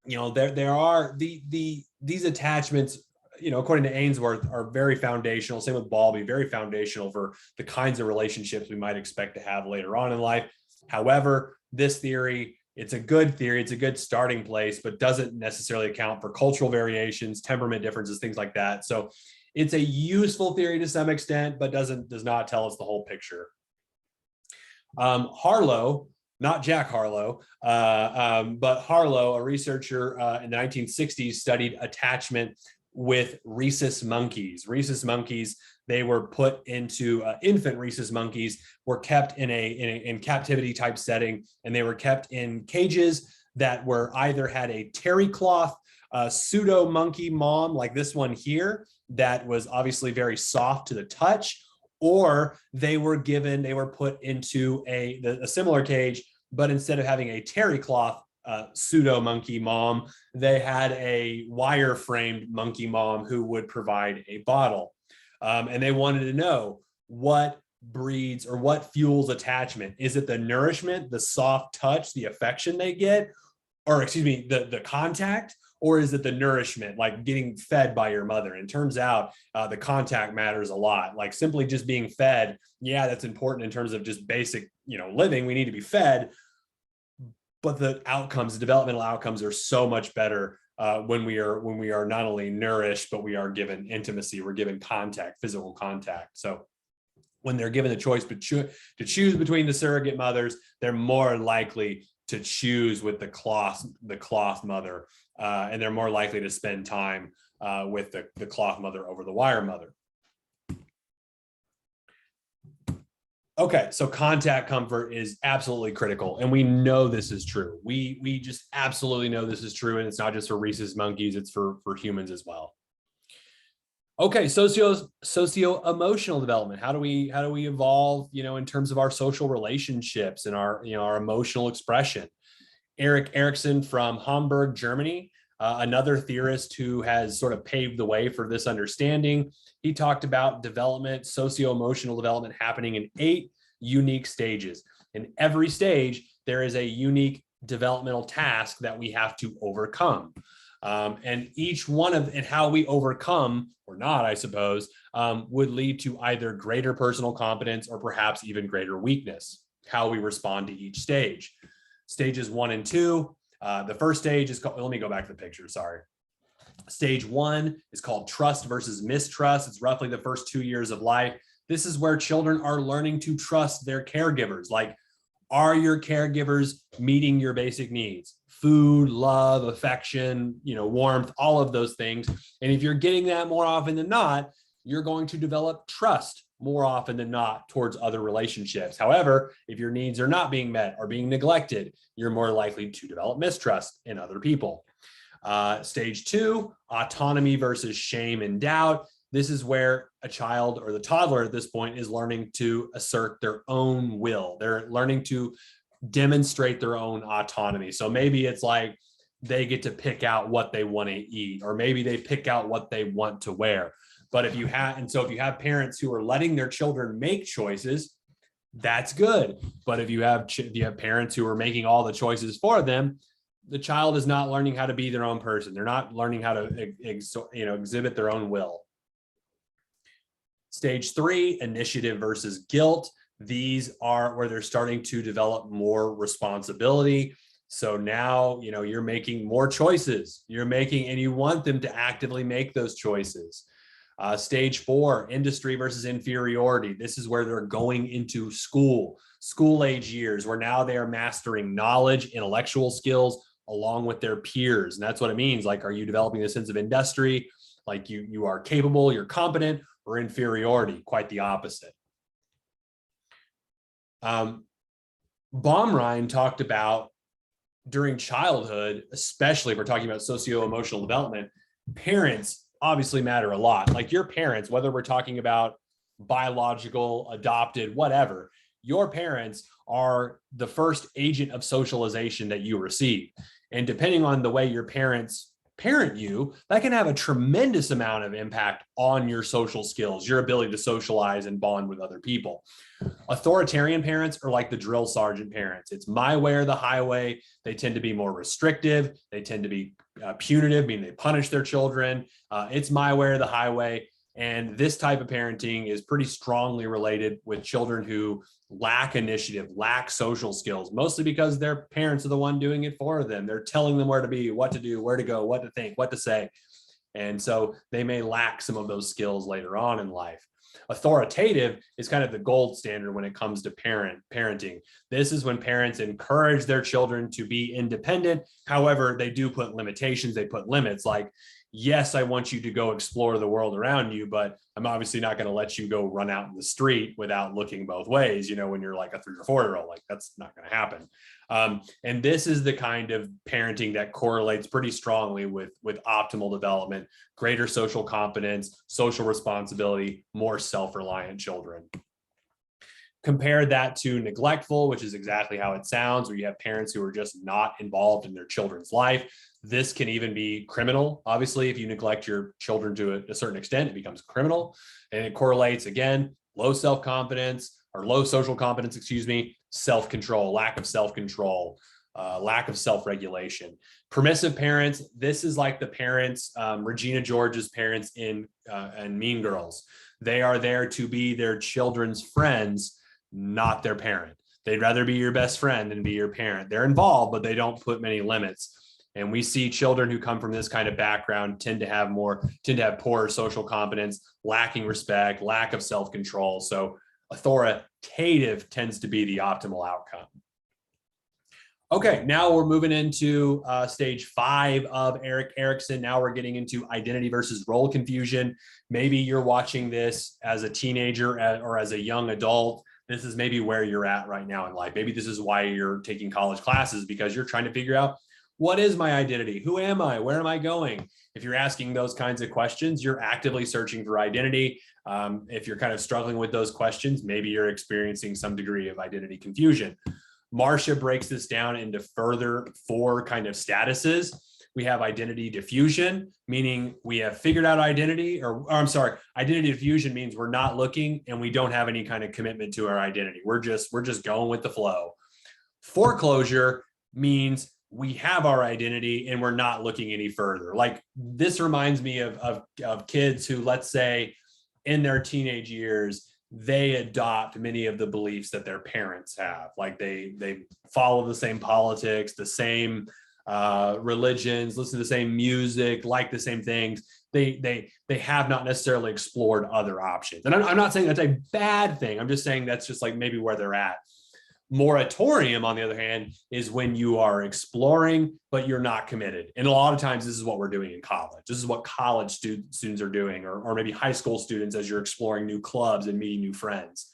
S1: there are these attachments, according to Ainsworth, are very foundational. Same with Bowlby, very foundational for the kinds of relationships we might expect to have later on in life. However, this theory, it's a good theory, it's a good starting place, but doesn't necessarily account for cultural variations, temperament differences, things like that. So it's a useful theory to some extent, but does not tell us the whole picture. Harlow, not Jack Harlow, but Harlow, a researcher in the 1960s, studied attachment with rhesus monkeys. Rhesus monkeys, they were put into infant rhesus monkeys, were kept in captivity type setting, and they were kept in cages that were either had a terry cloth pseudo monkey mom, like this one here, that was obviously very soft to the touch, or they were put into a similar cage, but instead of having a terry cloth pseudo monkey mom, they had a wire framed monkey mom who would provide a bottle. And they wanted to know what breeds or what fuels attachment. Is it the nourishment, the soft touch, the affection they get, or excuse me, the contact, or is it the nourishment, like getting fed by your mother? And it turns out the contact matters a lot. Like simply just being fed, yeah, that's important in terms of just basic, living. We need to be fed, but the outcomes, the developmental outcomes, are so much better when we are not only nourished, but we are given intimacy. We're given contact, physical contact. So when they're given the choice to choose between the surrogate mothers, they're more likely to choose with the cloth mother, and they're more likely to spend time with the cloth mother over the wire mother. Okay, so contact comfort is absolutely critical, and we know this is true. We just absolutely know this is true, and it's not just for rhesus monkeys; it's for humans as well. Okay, socio emotional development. How do we evolve? In terms of our social relationships and our emotional expression. Eric Erikson from Hamburg, Germany, another theorist who has sort of paved the way for this understanding. He talked about development, socio-emotional development happening in 8 unique stages. In every stage, there is a unique developmental task that we have to overcome. And each one of and how we overcome or not, I suppose, would lead to either greater personal competence or perhaps even greater weakness, how we respond to each stage. Stages 1 and 2. The first stage is called, let me go back to the picture, sorry. Stage 1 is called trust versus mistrust. It's roughly the first 2 years of life. This is where children are learning to trust their caregivers. Like, are your caregivers meeting your basic needs? Food, love, affection, warmth, all of those things. And if you're getting that more often than not, you're going to develop trust more often than not towards other relationships. However, if your needs are not being met or being neglected, you're more likely to develop mistrust in other people. Stage 2, autonomy versus shame and doubt. This is where a child or the toddler at this point is learning to assert their own will. They're learning to demonstrate their own autonomy. So maybe it's like they get to pick out what they want to eat, or maybe they pick out what they want to wear. But if you have parents who are letting their children make choices, that's good. But if you have parents who are making all the choices for them, the child is not learning how to be their own person. They're not learning how to exhibit their own will. Stage 3, initiative versus guilt. These are where they're starting to develop more responsibility. So now, you're making more choices. And you want them to actively make those choices. Stage 4, industry versus inferiority. This is where they're going into school age years, where now they are mastering knowledge, intellectual skills, along with their peers. And that's what it means. Like, are you developing a sense of industry? Like you are capable, you're competent, or inferiority? Quite the opposite. Baumrind talked about during childhood, especially if we're talking about socio-emotional development, parents obviously matter a lot. Like, your parents, whether we're talking about biological, adopted, whatever, your parents are the first agent of socialization that you receive. And depending on the way your parents parent you, that can have a tremendous amount of impact on your social skills, your ability to socialize and bond with other people. Authoritarian parents are like the drill sergeant parents. It's my way or the highway. They tend to be more restrictive. They tend to be punitive, meaning they punish their children. It's my way or the highway. And this type of parenting is pretty strongly related with children who lack initiative, lack social skills, mostly because their parents are the one doing it for them. They're telling them where to be, what to do, where to go, what to think, what to say. And so they may lack some of those skills later on in life. Authoritative is kind of the gold standard when it comes to parenting. This is when parents encourage their children to be independent. However, they do put limitations, they put limits, like, yes, I want you to go explore the world around you, but I'm obviously not going to let you go run out in the street without looking both ways, when you're like a 3 or 4-year-old. Like, that's not going to happen. And this is the kind of parenting that correlates pretty strongly with optimal development, greater social competence, social responsibility, more self-reliant children. Compare that to neglectful, which is exactly how it sounds, where you have parents who are just not involved in their children's life. This can even be criminal. Obviously, if you neglect your children to a certain extent, it becomes criminal. And it correlates, again, low self-confidence or low social competence, self-control, lack of self-control, lack of self-regulation. Permissive parents, this is like the parents, Regina George's parents in Mean Girls. They are there to be their children's friends, not their parent. They'd rather be your best friend than be your parent. They're involved, but they don't put many limits. And we see children who come from this kind of background tend to have poor social competence, lacking respect, lack of self-control. So authoritative tends to be the optimal outcome. Okay, now we're moving into stage 5 of Eric Erikson. Now we're getting into identity versus role confusion. Maybe you're watching this as a teenager or as a young adult. This is maybe where you're at right now in life. Maybe this is why you're taking college classes, because you're trying to figure out, what is my identity? Who am I? Where am I going? If you're asking those kinds of questions, you're actively searching for identity. If you're kind of struggling with those questions, maybe you're experiencing some degree of identity confusion. Marcia breaks this down into further 4 kind of statuses. We have identity diffusion, meaning we have figured out identity, or I'm sorry, identity diffusion means we're not looking and we don't have any kind of commitment to our identity. We're just going with the flow. Foreclosure means we have our identity and we're not looking any further. Like, this reminds me of kids who, let's say, in their teenage years, they adopt many of the beliefs that their parents have. Like they follow the same politics, the same religions, listen to the same music, like the same things. They have not necessarily explored other options. And I'm not saying that's a bad thing. I'm just saying that's just like maybe where they're at. Moratorium, on the other hand, is when you are exploring, but you're not committed. And a lot of times this is what we're doing in college. This is what college students are doing, or maybe high school students, as you're exploring new clubs and meeting new friends.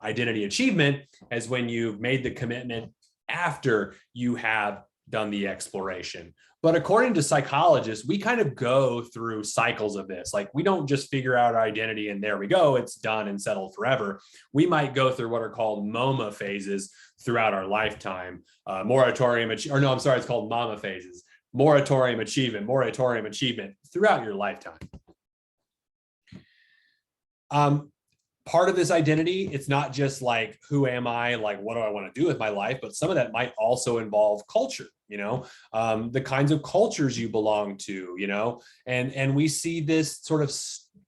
S1: Identity achievement is when you've made the commitment after you have done the exploration. But according to psychologists, we kind of go through cycles of this. Like, we don't just figure out our identity and there we go, it's done and settled forever. We might go through what are called MOMA phases throughout our lifetime. It's called MAMA phases. Moratorium achievement throughout your lifetime. Part of this identity, it's not just like, who am I? Like, what do I want to do with my life? But some of that might also involve culture, the kinds of cultures you belong to, and we see this sort of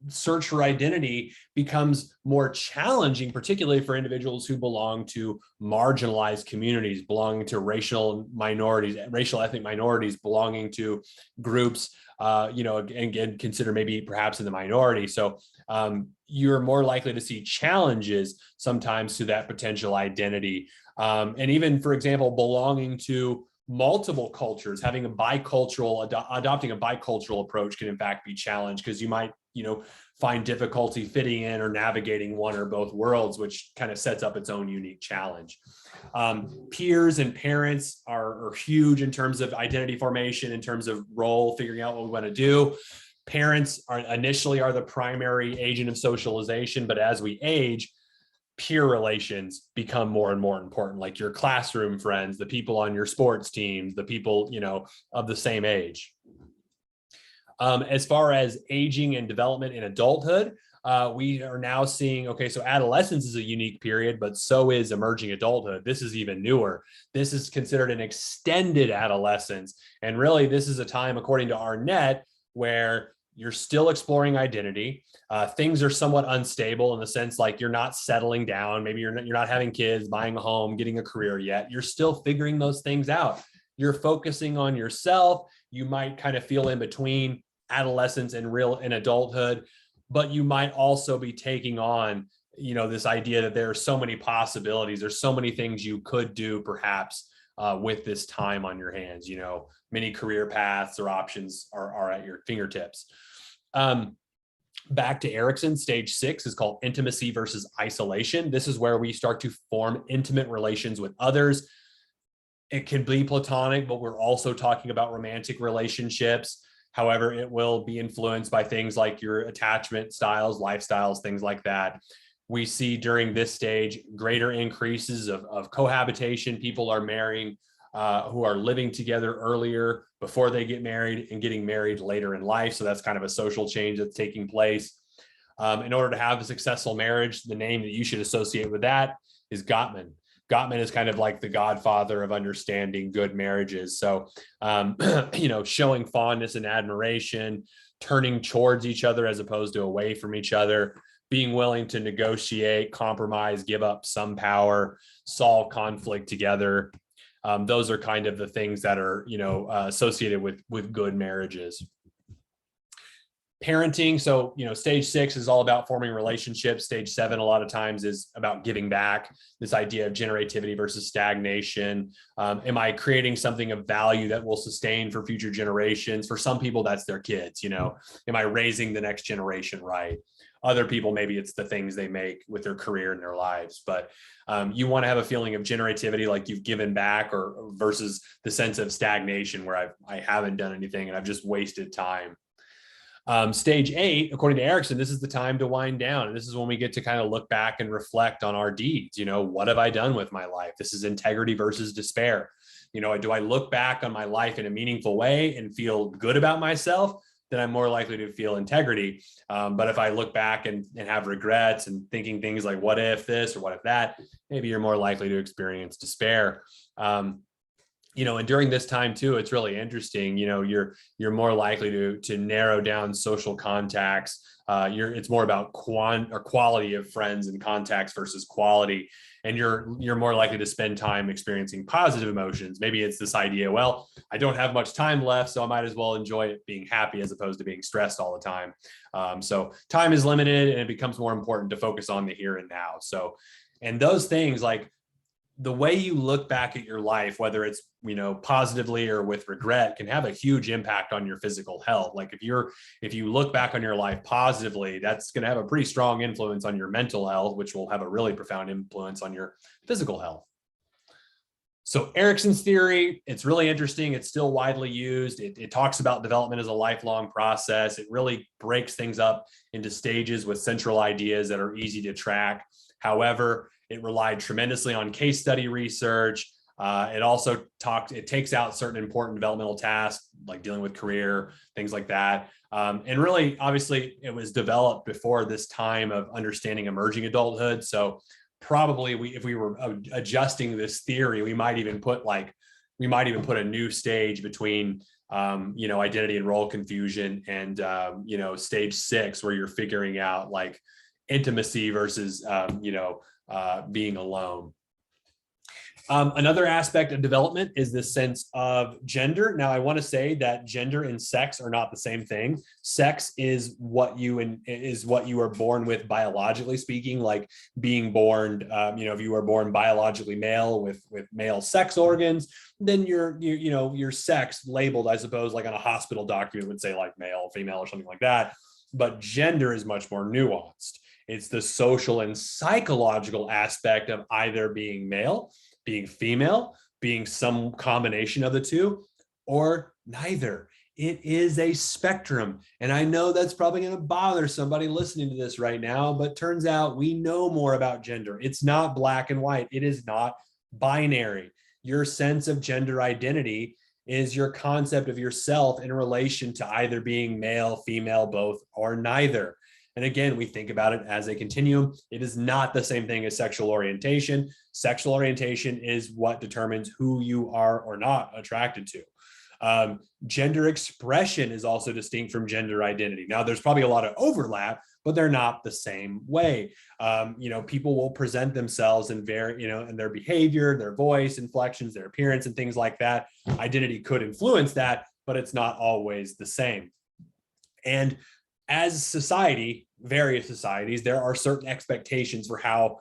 S1: search for identity becomes more challenging, particularly for individuals who belong to marginalized communities, belonging to racial ethnic minorities, belonging to groups, and consider maybe perhaps in the minority. So you're more likely to see challenges sometimes to that potential identity. And even, for example, belonging to multiple cultures, having adopting a bicultural approach can in fact be challenged, because you might, find difficulty fitting in or navigating one or both worlds, which kind of sets up its own unique challenge. Peers and parents are huge in terms of identity formation, in terms of role, figuring out what we want to do. Parents are the primary agent of socialization, but as we age, peer relations become more and more important, like your classroom friends, the people on your sports teams, the people, of the same age. As far as aging and development in adulthood, we are now seeing, so adolescence is a unique period, but so is emerging adulthood. This is even newer. This is considered an extended adolescence. And really, this is a time, according to Arnett, where you're still exploring identity. Things are somewhat unstable in the sense, like, you're not settling down. Maybe you're not having kids, buying a home, getting a career yet. You're still figuring those things out. You're focusing on yourself. You might kind of feel in between adolescence and adulthood, but you might also be taking on, this idea that there are so many possibilities. There's so many things you could do perhaps with this time on your hands. Many career paths or options are at your fingertips. Back to Erickson, stage 6 is called intimacy versus isolation. This is where we start to form intimate relations with others. It can be platonic, but we're also talking about romantic relationships. However, it will be influenced by things like your attachment styles, lifestyles, things like that. We see during this stage greater increases of cohabitation. People are marrying who are living together earlier before they get married, and getting married later in life. So that's kind of a social change that's taking place. In order to have a successful marriage, the name that you should associate with that is Gottman. Gottman is kind of like the godfather of understanding good marriages. So, showing fondness and admiration, turning towards each other as opposed to away from each other, being willing to negotiate, compromise, give up some power, solve conflict together. Those are kind of the things that are, associated with good marriages. Parenting. So, stage 6 is all about forming relationships. Stage 7, a lot of times, is about giving back. This idea of generativity versus stagnation. Am I creating something of value that will sustain for future generations? For some people, that's their kids. Am I raising the next generation right? Other people, maybe it's the things they make with their career and their lives. But you want to have a feeling of generativity, like you've given back, or versus the sense of stagnation where I haven't done anything and I've just wasted time. Stage 8, according to Erickson, this is the time to wind down. And this is when we get to kind of look back and reflect on our deeds. What have I done with my life? This is integrity versus despair. Do I look back on my life in a meaningful way and feel good about myself? Then I'm more likely to feel integrity. But if I look back and have regrets and thinking things like, what if this or what if that, maybe you're more likely to experience despair. And during this time too, it's really interesting. You're more likely to narrow down social contacts. It's more about quality of friends and contacts versus quality. And you're more likely to spend time experiencing positive emotions. Maybe it's this idea, well, I don't have much time left, so I might as well enjoy it being happy as opposed to being stressed all the time. So time is limited, and it becomes more important to focus on the here and now. So, and those things, like the way you look back at your life, whether it's, positively or with regret, can have a huge impact on your physical health. Like if you look back on your life positively, that's going to have a pretty strong influence on your mental health, which will have a really profound influence on your physical health. So Erickson's theory, it's really interesting. It's still widely used. It talks about development as a lifelong process. It really breaks things up into stages with central ideas that are easy to track. However, it relied tremendously on case study research. It takes out certain important developmental tasks, like dealing with career, things like that. And really, obviously, it was developed before this time of understanding emerging adulthood. So probably if we were adjusting this theory, we might even put a new stage between, identity and role confusion and, stage 6, where you're figuring out like intimacy versus, being alone. Another aspect of development is this sense of gender. Now, I want to say that gender and sex are not the same thing. Sex is what you are born with, biologically speaking, like being born, if you are born biologically male with male sex organs, then your sex labeled, I suppose, like on a hospital document would say like male, female, or something like that. But gender is much more nuanced. It's the social and psychological aspect of either being male, being female, being some combination of the two, or neither. It is a spectrum. And I know that's probably going to bother somebody listening to this right now, but turns out we know more about gender. It's not black and white. It is not binary. Your sense of gender identity is your concept of yourself in relation to either being male, female, both, or neither. And again, we think about it as a continuum. It is not the same thing as sexual orientation. Sexual orientation is what determines who you are or not attracted to. Gender expression is also distinct from gender identity. Now, there's probably a lot of overlap, but they're not the same way. People will present themselves in in their behavior, their voice, inflections, their appearance, and things like that. Identity could influence that, but it's not always the same. And as society, various societies, there are certain expectations for how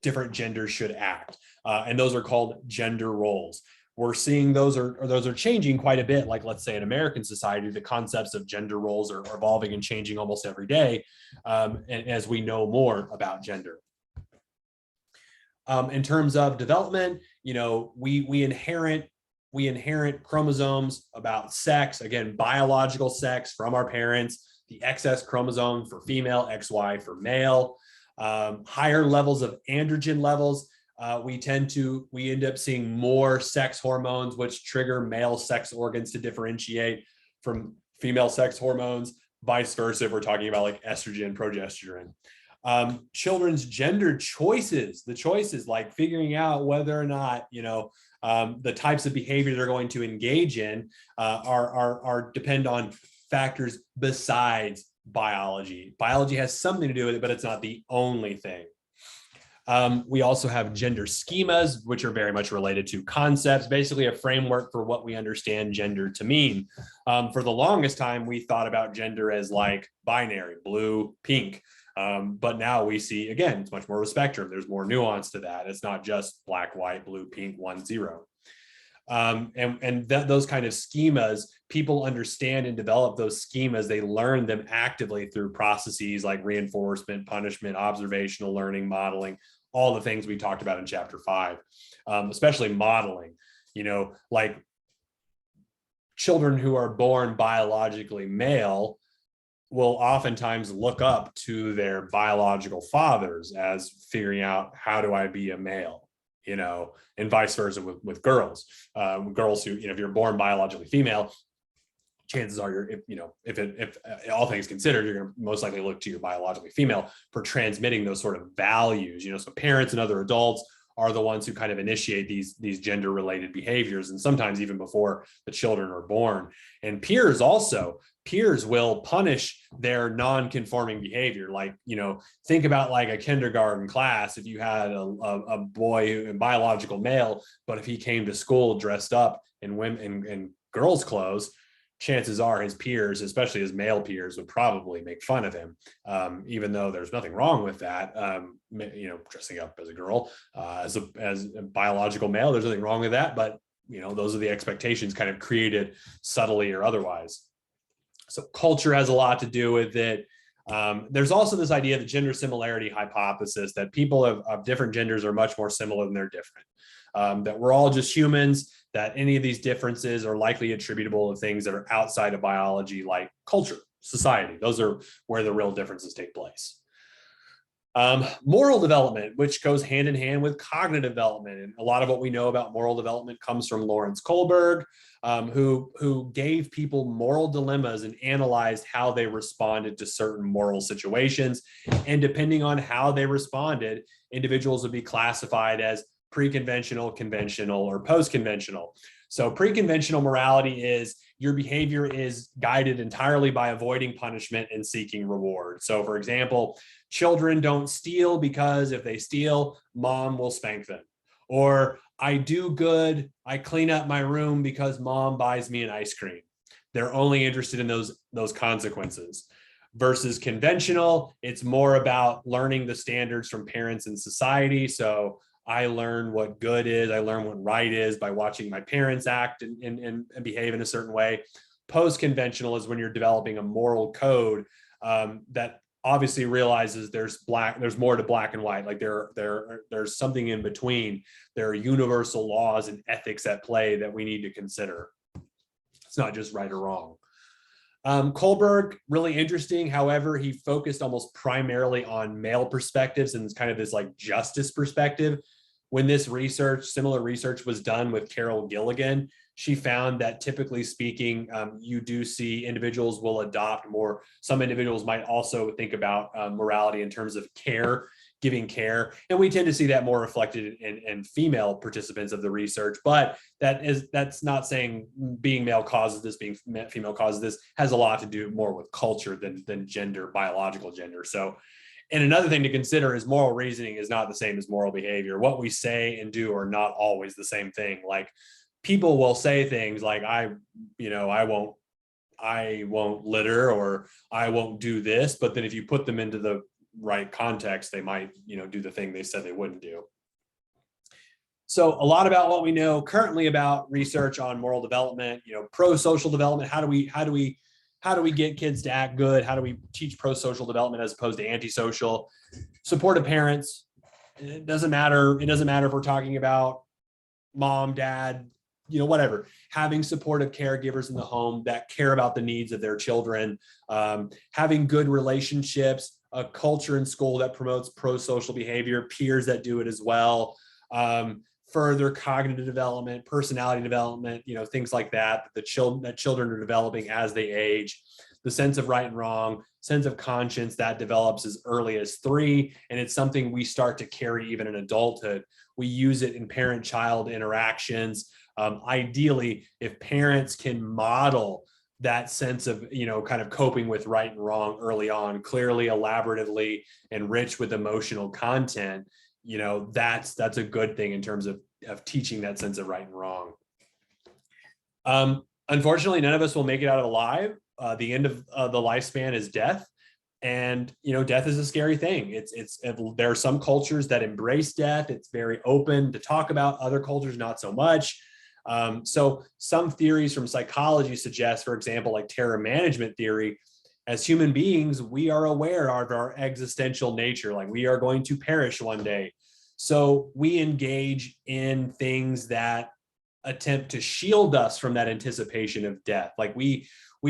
S1: different genders should act. And those are called gender roles. We're seeing those are changing quite a bit. Like, let's say in American society, the concepts of gender roles are evolving and changing almost every day, and as we know more about gender. In terms of development, we inherit chromosomes about sex, again, biological sex from our parents, the XX chromosome for female, XY for male, higher levels of androgen levels. We end up seeing more sex hormones, which trigger male sex organs to differentiate from female sex hormones, vice versa, if we're talking about like estrogen, progesterone. Children's gender choices, the choices like figuring out whether or not, the types of behavior they're going to engage in depend on factors besides biology. Biology has something to do with it, but it's not the only thing. We also have gender schemas, which are very much related to concepts, basically a framework for what we understand gender to mean. For the longest time, we thought about gender as like binary, blue, pink. But now we see, again, it's much more of a spectrum. There's more nuance to that. It's not just black, white, blue, pink, 1, 0. Those kind of schemas, people understand and develop those schemas. They learn them actively through processes like reinforcement, punishment, observational learning, modeling, all the things we talked about in chapter 5, especially modeling. Like children who are born biologically male will oftentimes look up to their biological fathers as figuring out, how do I be a male? And vice versa with girls. Girls who, if you're born biologically female, chances are if all things considered, you're going to most likely look to your biologically female for transmitting those sort of values. So parents and other adults are the ones who kind of initiate these gender related behaviors, and sometimes even before the children are born. And peers will punish their non-conforming behavior. Like, think about like a kindergarten class. If you had a boy, a biological male, but if he came to school dressed up in women and girls' clothes, chances are his peers, especially his male peers, would probably make fun of him, even though there's nothing wrong with that. Dressing up as a girl, as a biological male, there's nothing wrong with that. But those are the expectations kind of created subtly or otherwise. So culture has a lot to do with it. There's also this idea, the gender similarity hypothesis, that people of different genders are much more similar than they're different. That we're all just humans, that any of these differences are likely attributable to things that are outside of biology, like culture, society. Those are where the real differences take place. Moral development, which goes hand in hand with cognitive development. And a lot of what we know about moral development comes from Lawrence Kohlberg, who gave people moral dilemmas and analyzed how they responded to certain moral situations. And depending on how they responded, individuals would be classified as pre-conventional, conventional, or post-conventional. So pre-conventional morality is your behavior is guided entirely by avoiding punishment and seeking reward. So for example, children don't steal because if they steal, mom will spank them. Or I do good, I clean up my room because mom buys me an ice cream. They're only interested in those consequences. Versus conventional, it's more about learning the standards from parents and society. So I learn what good is, I learn what right is by watching my parents act and behave in a certain way. Post-conventional is when you're developing a moral code that obviously realizes there's more to black and white. Like there's something in between. There are universal laws and ethics at play that we need to consider. It's not just right or wrong. Kohlberg, really interesting. However, he focused almost primarily on male perspectives and kind of this like justice perspective. When this similar research was done with Carol Gilligan, she found that typically speaking, you do see individuals will adopt more. Some individuals might also think about morality in terms of care, giving care. And we tend to see that more reflected in female participants of the research, but that's not saying being male causes this, being female causes this. Has a lot to do more with culture than gender, biological gender. So, and another thing to consider is moral reasoning is not the same as moral behavior. What we say and do are not always the same thing. Like people will say things like, I won't litter, or I won't do this. But then if you put them into the right context, they might, do the thing they said they wouldn't do. So a lot about what we know currently about research on moral development, pro-social development. How do we get kids to act good? How do we teach pro-social development as opposed to antisocial? Supportive parents. It doesn't matter. It doesn't matter if we're talking about mom, dad, whatever. Having supportive caregivers in the home that care about the needs of their children. Having good relationships, a culture in school that promotes pro-social behavior, peers that do it as well. Further cognitive development, personality development, things like that that children are developing as they age. The sense of right and wrong, sense of conscience that develops as early as 3, and it's something we start to carry even in adulthood. We use it in parent-child interactions. Ideally, if parents can model that sense of, kind of coping with right and wrong early on, clearly, elaboratively, and rich with emotional content, that's a good thing in terms of teaching that sense of right and wrong. Unfortunately, none of us will make it out alive. The end of the lifespan is death. And, death is a scary thing. There are some cultures that embrace death. It's very open to talk about. Other cultures, not so much. So some theories from psychology suggest, for example, like terror management theory, as human beings, we are aware of our existential nature, like we are going to perish one day. So we engage in things that attempt to shield us from that anticipation of death. Like we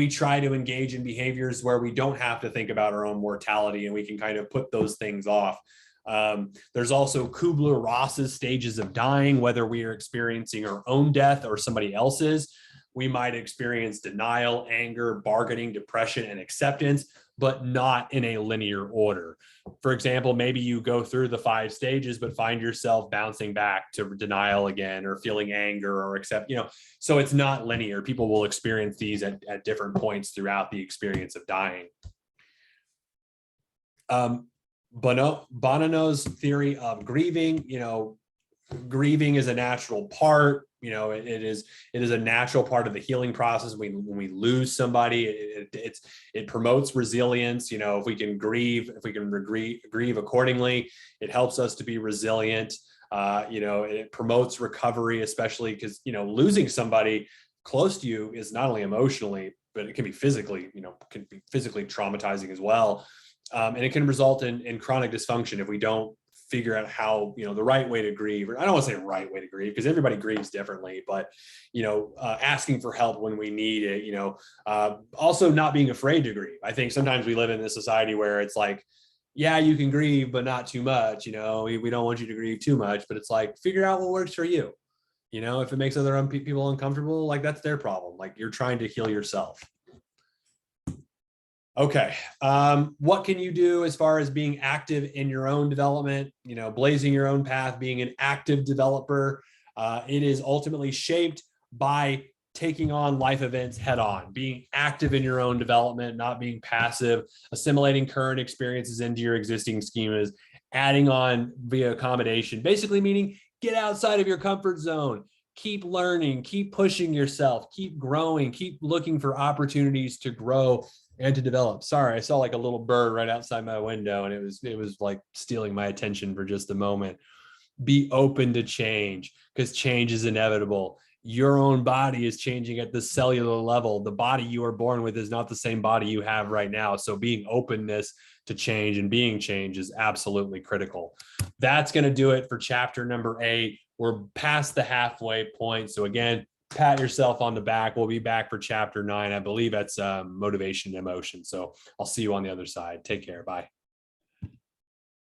S1: try to engage in behaviors where we don't have to think about our own mortality, and we can kind of put those things off. There's also Kubler-Ross's stages of dying, whether we are experiencing our own death or somebody else's. We might experience denial, anger, bargaining, depression, and acceptance, but not in a linear order. For example, maybe you go through the 5 stages, but find yourself bouncing back to denial again, or feeling anger or so it's not linear. People will experience these at different points throughout the experience of dying. Bonanno's theory of grieving, grieving is a natural part. It is a natural part of the healing process. When we lose somebody, it promotes resilience. If we can grieve accordingly, it helps us to be resilient. It promotes recovery, especially because, losing somebody close to you is not only emotionally, but it can be physically, traumatizing as well. And it can result in chronic dysfunction if we don't figure out how, the right way to grieve, or I don't want to say right way to grieve because everybody grieves differently, but, asking for help when we need it, also not being afraid to grieve. I think sometimes we live in this society where it's like, yeah, you can grieve, but not too much, we don't want you to grieve too much, but it's like, figure out what works for you. If it makes other people uncomfortable, like that's their problem. Like you're trying to heal yourself. Okay. What can you do as far as being active in your own development, blazing your own path, being an active developer? It is ultimately shaped by taking on life events head on, being active in your own development, not being passive, assimilating current experiences into your existing schemas, adding on via accommodation, basically meaning get outside of your comfort zone, keep learning, keep pushing yourself, keep growing, keep looking for opportunities to grow and to develop. Sorry, I saw like a little bird right outside my window, and it was like stealing my attention for just a moment. Be open to change, because change is inevitable. Your own body is changing at the cellular level. The body you were born with is not the same body you have right now. So being openness to change and being change is absolutely critical. That's going to do it for chapter number 8. We're past the halfway point. So again, pat yourself on the back. We'll be back for chapter 9. I believe that's motivation and emotion. So I'll see you on the other side. Take care. Bye.